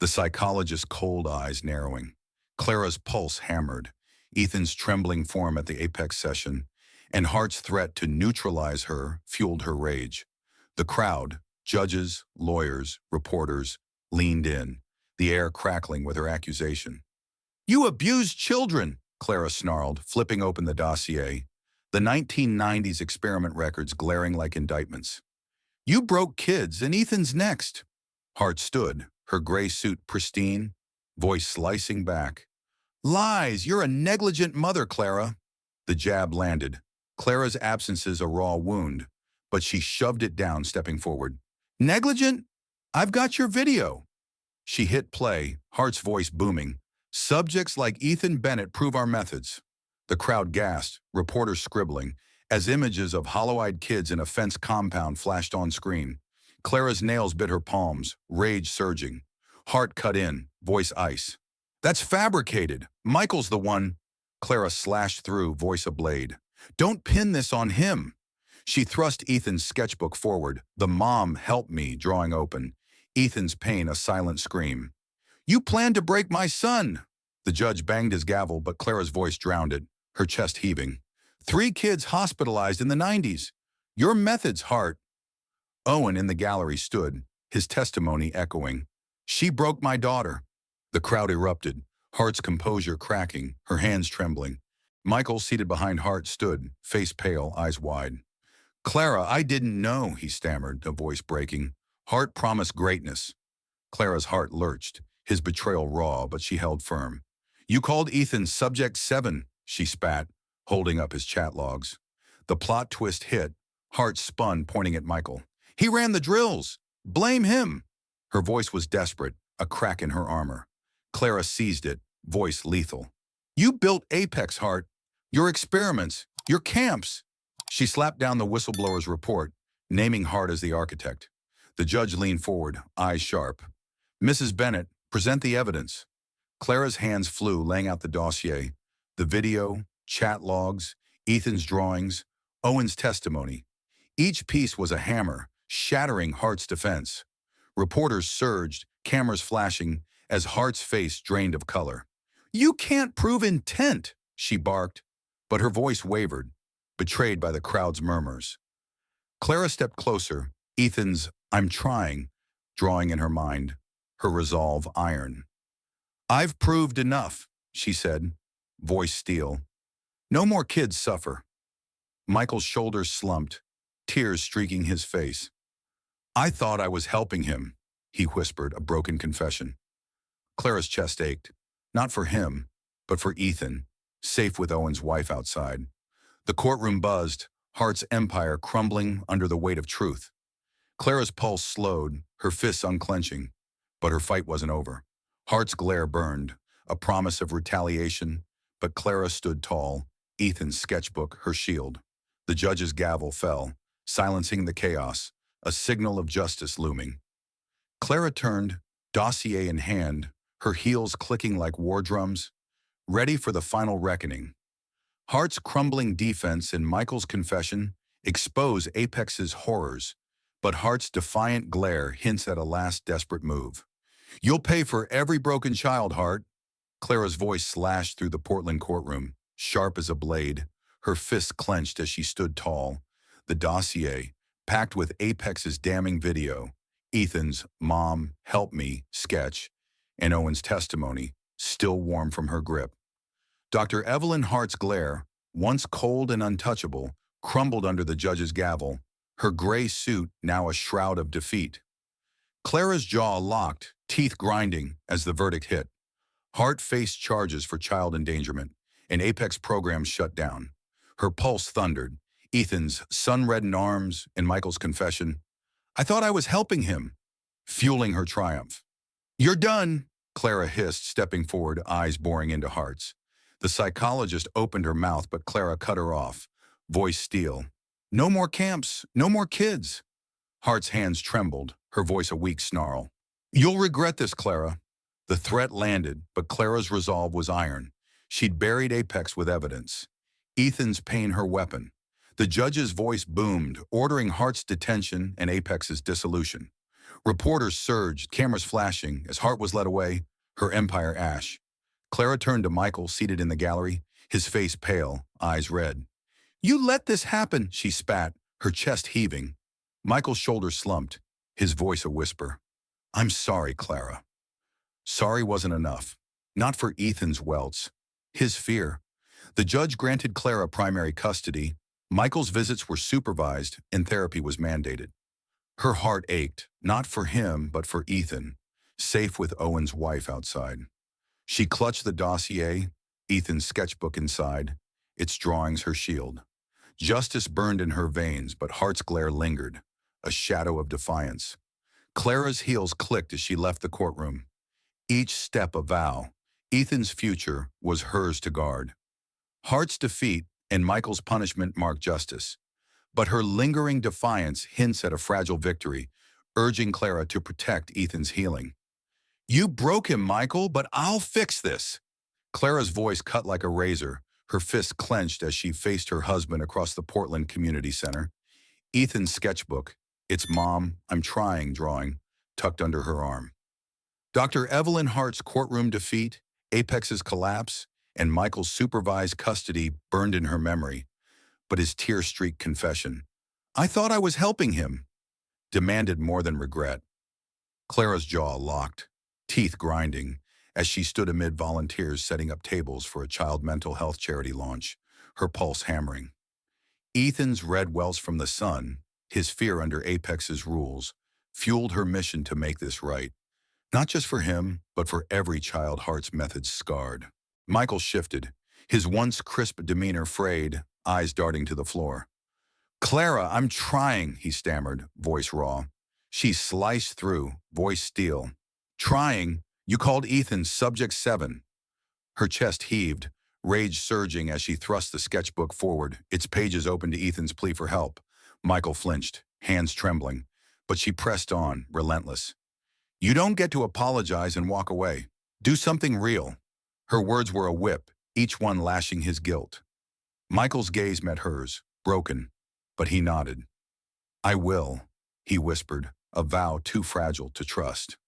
Speaker 1: the psychologist's cold eyes narrowing. Clara's pulse hammered, Ethan's trembling form at the Apex session, and Hart's threat to neutralize her fueled her rage. The crowd, judges, lawyers, reporters, leaned in, the air crackling with her accusation. "You abused children," Clara snarled, flipping open the dossier, the 1990s experiment records glaring like indictments. "You broke kids, and Ethan's next." Hart stood, her gray suit pristine, voice slicing back. "Lies! You're a negligent mother, Clara." The jab landed, Clara's absences a raw wound, but she shoved it down, stepping forward. "Negligent? I've got your video." She hit play, Hart's voice booming. "Subjects like Ethan Bennett prove our methods." The crowd gasped, reporters scribbling, as images of hollow-eyed kids in a fence compound flashed on screen. Clara's nails bit her palms, rage surging. Hart cut in, voice ice. "That's fabricated. Michael's the one." Clara slashed through, voice ablade. "Don't pin this on him." She thrust Ethan's sketchbook forward, the Mom, Help Me drawing open, Ethan's pain a silent scream. "You planned to break my son." The judge banged his gavel, but Clara's voice drowned it, her chest heaving. 3 kids hospitalized in the 90s. Your methods, Hart." Owen in the gallery stood, his testimony echoing. "She broke my daughter." The crowd erupted, Hart's composure cracking, her hands trembling. Michael, seated behind Hart, stood, face pale, eyes wide. "Clara, I didn't know," he stammered, a voice breaking. "Hart promised greatness." Clara's heart lurched, his betrayal raw, but she held firm. "You called Ethan Subject 7, she spat, holding up his chat logs. The plot twist hit. Hart spun, pointing at Michael. "He ran the drills. Blame him." Her voice was desperate, a crack in her armor. Clara seized it, voice lethal. "You built Apex, Hart. Your experiments, your camps." She slapped down the whistleblower's report, naming Hart as the architect. The judge leaned forward, eyes sharp. "Mrs. Bennett, present the evidence." Clara's hands flew, laying out the dossier. The video, chat logs, Ethan's drawings, Owen's testimony. Each piece was a hammer, shattering Hart's defense. Reporters surged, cameras flashing, as Hart's face drained of color. "You can't prove intent," she barked, but her voice wavered, betrayed by the crowd's murmurs. Clara stepped closer, Ethan's "I'm trying" drawing in her mind, her resolve iron. "I've proved enough," she said, voice steel. "No more kids suffer." Michael's shoulders slumped, tears streaking his face. "I thought I was helping him," he whispered, a broken confession. Clara's chest ached, not for him, but for Ethan, safe with Owen's wife outside. The courtroom buzzed, Hart's empire crumbling under the weight of truth. Clara's pulse slowed, her fists unclenching, but her fight wasn't over. Hart's glare burned, a promise of retaliation, but Clara stood tall, Ethan's sketchbook her shield. The judge's gavel fell, silencing the chaos, a signal of justice looming. Clara turned, dossier in hand, her heels clicking like war drums, ready for the final reckoning. Hart's crumbling defense and Michael's confession expose Apex's horrors, but Hart's defiant glare hints at a last desperate move. "You'll pay for every broken child, Hart." Clara's voice slashed through the Portland courtroom, sharp as a blade, her fists clenched as she stood tall. The dossier, packed with Apex's damning video, Ethan's "Mom, Help Me" sketch, and Owen's testimony, still warm from her grip. Dr. Evelyn Hart's glare, once cold and untouchable, crumbled under the judge's gavel, her gray suit now a shroud of defeat. Clara's jaw locked, teeth grinding, as the verdict hit. Hart faced charges for child endangerment, and Apex programs shut down. Her pulse thundered. Ethan's sun-reddened arms and Michael's confession. I thought I was helping him, fueling her triumph. You're done, Clara hissed, stepping forward, eyes boring into Hart's. The psychologist opened her mouth, but Clara cut her off, voice steel. No more camps, no more kids. Hart's hands trembled, her voice a weak snarl. You'll regret this, Clara. The threat landed, but Clara's resolve was iron. She'd buried Apex with evidence. Ethan's pain her weapon. The judge's voice boomed, ordering Hart's detention and Apex's dissolution. Reporters surged, cameras flashing, as Hart was led away, her empire ash. Clara turned to Michael, seated in the gallery, his face pale, eyes red. You let this happen, she spat, her chest heaving. Michael's shoulders slumped, his voice a whisper. I'm sorry, Clara. Sorry wasn't enough. Not for Ethan's welts. His fear. The judge granted Clara primary custody. Michael's visits were supervised and therapy was mandated. Her heart ached, not for him, but for Ethan, safe with Owen's wife outside. She clutched the dossier, Ethan's sketchbook inside, its drawings her shield. Justice burned in her veins, but Hart's glare lingered, a shadow of defiance. Clara's heels clicked as she left the courtroom. Each step a vow. Ethan's future was hers to guard. Hart's defeat and Michael's punishment marked justice. But her lingering defiance hints at a fragile victory, urging Clara to protect Ethan's healing. You broke him, Michael, but I'll fix this. Clara's voice cut like a razor, her fists clenched as she faced her husband across the Portland Community Center. Ethan's sketchbook, its Mom, I'm trying drawing, tucked under her arm. Dr. Evelyn Hart's courtroom defeat, Apex's collapse, and Michael's supervised custody burned in her memory. But his tear-streaked confession, I thought I was helping him, demanded more than regret. Clara's jaw locked, teeth grinding, as she stood amid volunteers setting up tables for a child mental health charity launch, her pulse hammering. Ethan's red welts from the sun, his fear under Apex's rules, fueled her mission to make this right. Not just for him, but for every child Hart's methods scarred. Michael shifted, his once crisp demeanor frayed, eyes darting to the floor. Clara, I'm trying, he stammered, voice raw. She sliced through, voice steel. Trying? You called Ethan Subject 7. Her chest heaved, rage surging as she thrust the sketchbook forward, its pages open to Ethan's plea for help. Michael flinched, hands trembling, but she pressed on, relentless. You don't get to apologize and walk away. Do something real. Her words were a whip, each one lashing his guilt. Michael's gaze met hers, broken, but he nodded. I will, he whispered, a vow too fragile to trust.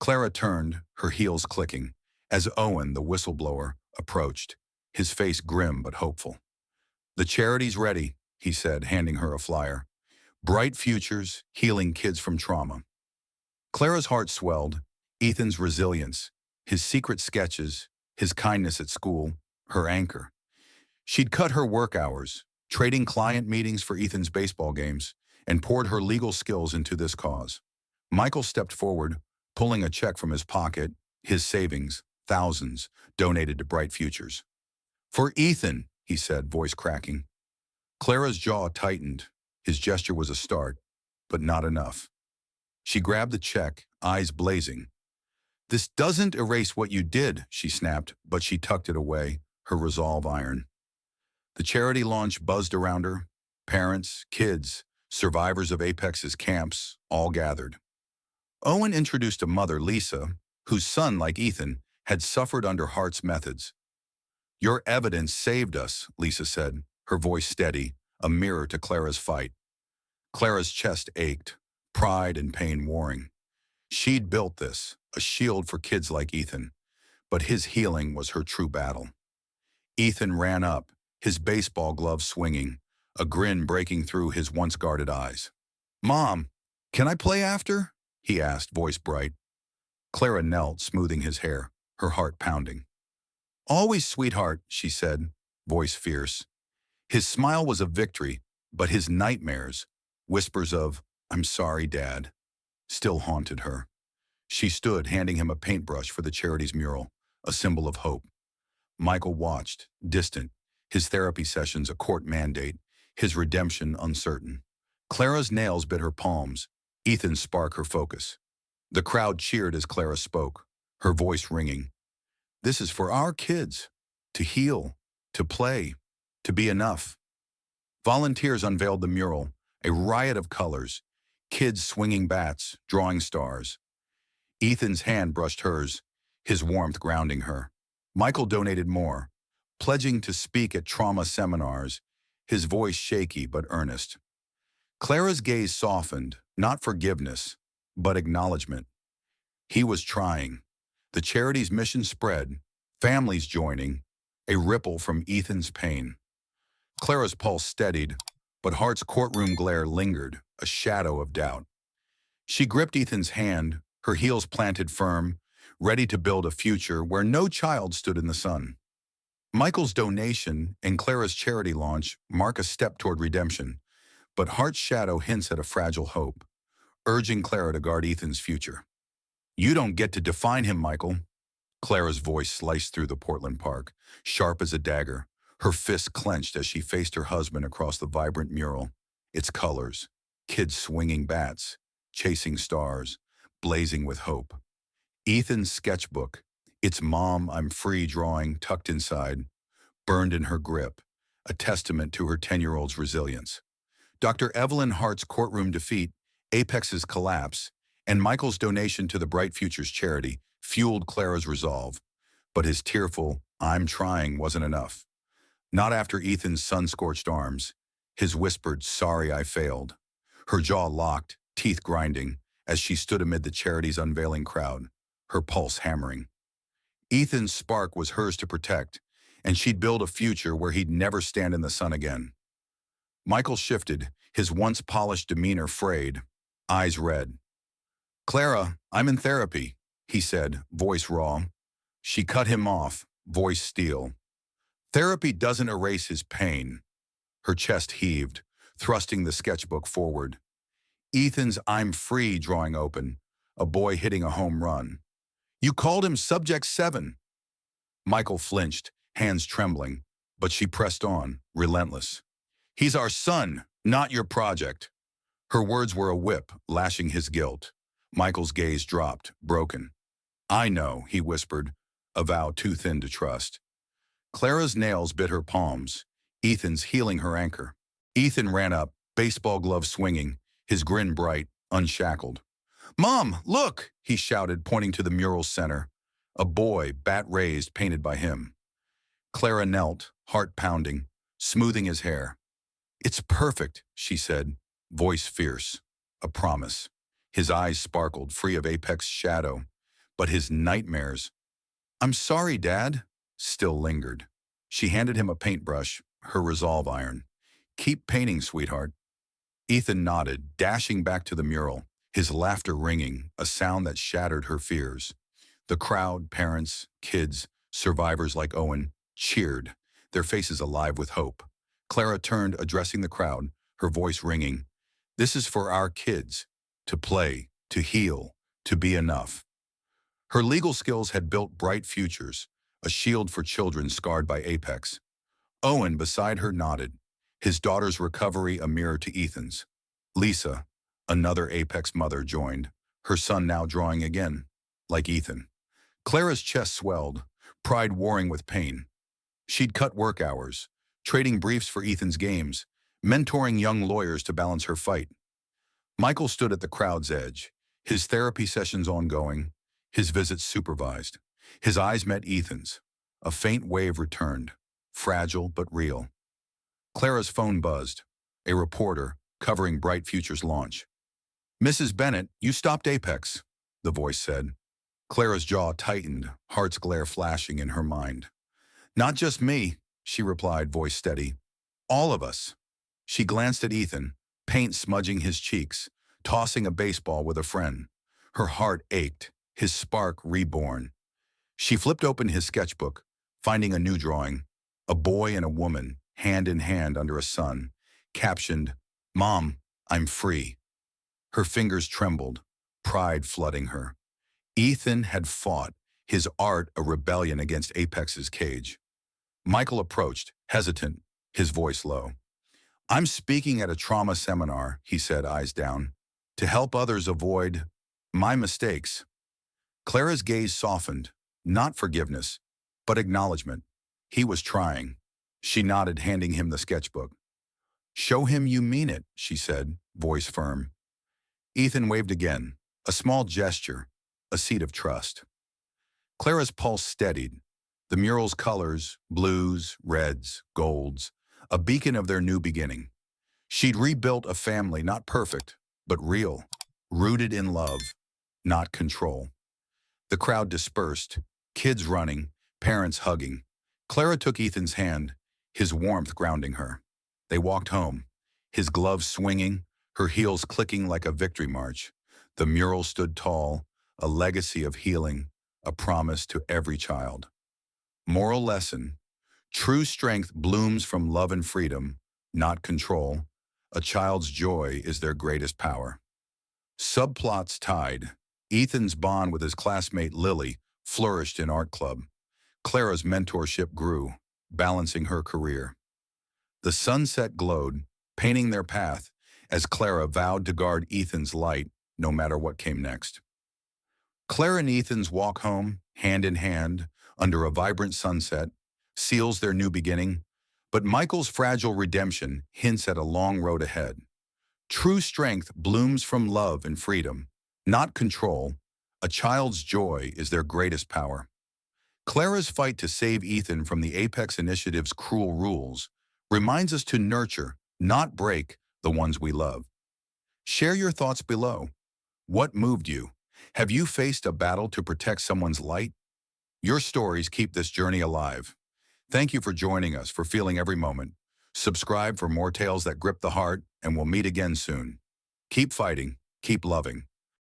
Speaker 1: Clara turned, her heels clicking, as Owen, the whistleblower, approached, his face grim but hopeful. The charity's ready, he said, handing her a flyer. Bright futures, healing kids from trauma. Clara's heart swelled, Ethan's resilience, his secret sketches, his kindness at school, her anchor. She'd cut her work hours, trading client meetings for Ethan's baseball games, and poured her legal skills into this cause. Michael stepped forward, pulling a check from his pocket, his savings, thousands, donated to Bright Futures. For Ethan, he said, voice cracking. Clara's jaw tightened. His gesture was a start, but not enough. She grabbed the check, eyes blazing. This doesn't erase what you did, she snapped, but she tucked it away, her resolve iron. The charity launch buzzed around her. Parents, kids, survivors of Apex's camps, all gathered. Owen introduced a mother, Lisa, whose son, like Ethan, had suffered under Hart's methods. Your evidence saved us, Lisa said, her voice steady, a mirror to Clara's fight. Clara's chest ached, pride and pain warring. She'd built this, a shield for kids like Ethan, but his healing was her true battle. Ethan ran up, his baseball glove swinging, a grin breaking through his once guarded eyes. Mom, can I play after? He asked, voice bright. Clara knelt, smoothing his hair, her heart pounding. Always, sweetheart, she said, voice fierce. His smile was a victory, but his nightmares, whispers of, I'm sorry, Dad, still haunted her. She stood, handing him a paintbrush for the charity's mural, a symbol of hope. Michael watched, distant, his therapy sessions a court mandate, his redemption uncertain. Clara's nails bit her palms, Ethan's spark her focus. The crowd cheered as Clara spoke, her voice ringing. This is for our kids, to heal, to play, to be enough. Volunteers unveiled the mural, a riot of colors, kids swinging bats, drawing stars. Ethan's hand brushed hers, his warmth grounding her. Michael donated more, pledging to speak at trauma seminars, his voice shaky but earnest. Clara's gaze softened, not forgiveness, but acknowledgement. He was trying. The charity's mission spread, families joining, a ripple from Ethan's pain. Clara's pulse steadied, but Hart's courtroom glare lingered, a shadow of doubt. She gripped Ethan's hand, her heels planted firm, ready to build a future where no child stood in the sun. Michael's donation and Clara's charity launch mark a step toward redemption, but Hart's shadow hints at a fragile hope, urging Clara to guard Ethan's future. You don't get to define him, Michael. Clara's voice sliced through the Portland park, sharp as a dagger, her fists clenched as she faced her husband across the vibrant mural, its colors, kids swinging bats, chasing stars, blazing with hope. Ethan's sketchbook, its Mom, I'm Free drawing tucked inside, burned in her grip, a testament to her 10-year-old's resilience. Dr. Evelyn Hart's courtroom defeat, Apex's collapse, and Michael's donation to the Bright Futures charity fueled Clara's resolve. But his tearful, I'm trying wasn't enough. Not after Ethan's sun-scorched arms, his whispered, sorry I failed. Her jaw locked, teeth grinding, as she stood amid the charity's unveiling crowd, her pulse hammering. Ethan's spark was hers to protect, and she'd build a future where he'd never stand in the sun again. Michael shifted, his once polished demeanor frayed, eyes red. Clara, I'm in therapy, he said, voice raw. She cut him off, voice steel. Therapy doesn't erase his pain. Her chest heaved, thrusting the sketchbook forward. Ethan's I'm Free drawing open, a boy hitting a home run. You called him Subject 7. Michael flinched, hands trembling, but she pressed on, relentless. He's our son, not your project. Her words were a whip, lashing his guilt. Michael's gaze dropped, broken. I know, he whispered, a vow too thin to trust. Clara's nails bit her palms, Ethan's healing her anchor. Ethan ran up, baseball glove swinging, his grin bright, unshackled. Mom, look, he shouted, pointing to the mural's center. A boy, bat raised, painted by him. Clara knelt, heart pounding, smoothing his hair. It's perfect, she said, voice fierce, a promise. His eyes sparkled, free of Apex's shadow, but his nightmares. I'm sorry, Dad, still lingered. She handed him a paintbrush, her resolve iron. Keep painting, sweetheart. Ethan nodded, dashing back to the mural, his laughter ringing, a sound that shattered her fears. The crowd, parents, kids, survivors like Owen, cheered, their faces alive with hope. Clara turned, addressing the crowd, her voice ringing. This is for our kids, to play, to heal, to be enough. Her legal skills had built bright futures, a shield for children scarred by Apex. Owen, beside her, nodded, his daughter's recovery a mirror to Ethan's. Lisa, another Apex mother, joined, her son now drawing again, like Ethan. Clara's chest swelled, pride warring with pain. She'd cut work hours, trading briefs for Ethan's games, mentoring young lawyers to balance her fight. Michael stood at the crowd's edge, his therapy sessions ongoing, his visits supervised. His eyes met Ethan's. A faint wave returned, fragile but real. Clara's phone buzzed, a reporter covering Bright Future's launch. Mrs. Bennett, you stopped Apex, the voice said. Clara's jaw tightened, Hart's glare flashing in her mind. Not just me, she replied, voice steady. All of us. She glanced at Ethan, paint smudging his cheeks, tossing a baseball with a friend. Her heart ached, his spark reborn. She flipped open his sketchbook, finding a new drawing, a boy and a woman, hand in hand under a sun, captioned, Mom, I'm free. Her fingers trembled, pride flooding her. Ethan had fought, his art a rebellion against Apex's cage. Michael approached, hesitant, his voice low. "I'm speaking at a trauma seminar," he said, eyes down, "to help others avoid my mistakes." Clara's gaze softened, not forgiveness, but acknowledgement. He was trying. She nodded, handing him the sketchbook. "Show him you mean it," she said, voice firm. Ethan waved again, a small gesture, a seed of trust. Clara's pulse steadied. The mural's colors, blues, reds, golds, a beacon of their new beginning. She'd rebuilt a family not perfect, but real, rooted in love, not control. The crowd dispersed, kids running, parents hugging. Clara took Ethan's hand, his warmth grounding her. They walked home, his gloves swinging, her heels clicking like a victory march. The mural stood tall, a legacy of healing, a promise to every child. Moral lesson: true strength blooms from love and freedom, not control. A child's joy is their greatest power. Subplots tied. Ethan's bond with his classmate Lily flourished in art club. Clara's mentorship grew, balancing her career. The sunset glowed, painting their path, as Clara vowed to guard Ethan's light no matter what came next. Clara and Ethan's walk home, hand in hand, under a vibrant sunset, seals their new beginning, but Michael's fragile redemption hints at a long road ahead. True strength blooms from love and freedom, not control. A child's joy is their greatest power. Clara's fight to save Ethan from the Apex Initiative's cruel rules reminds us to nurture, not break, the ones we love. Share your thoughts below. What moved you? Have you faced a battle to protect someone's light? Your stories keep this journey alive. Thank you for joining us, for feeling every moment. Subscribe for more tales that grip the heart, and we'll meet again soon. Keep fighting, keep loving.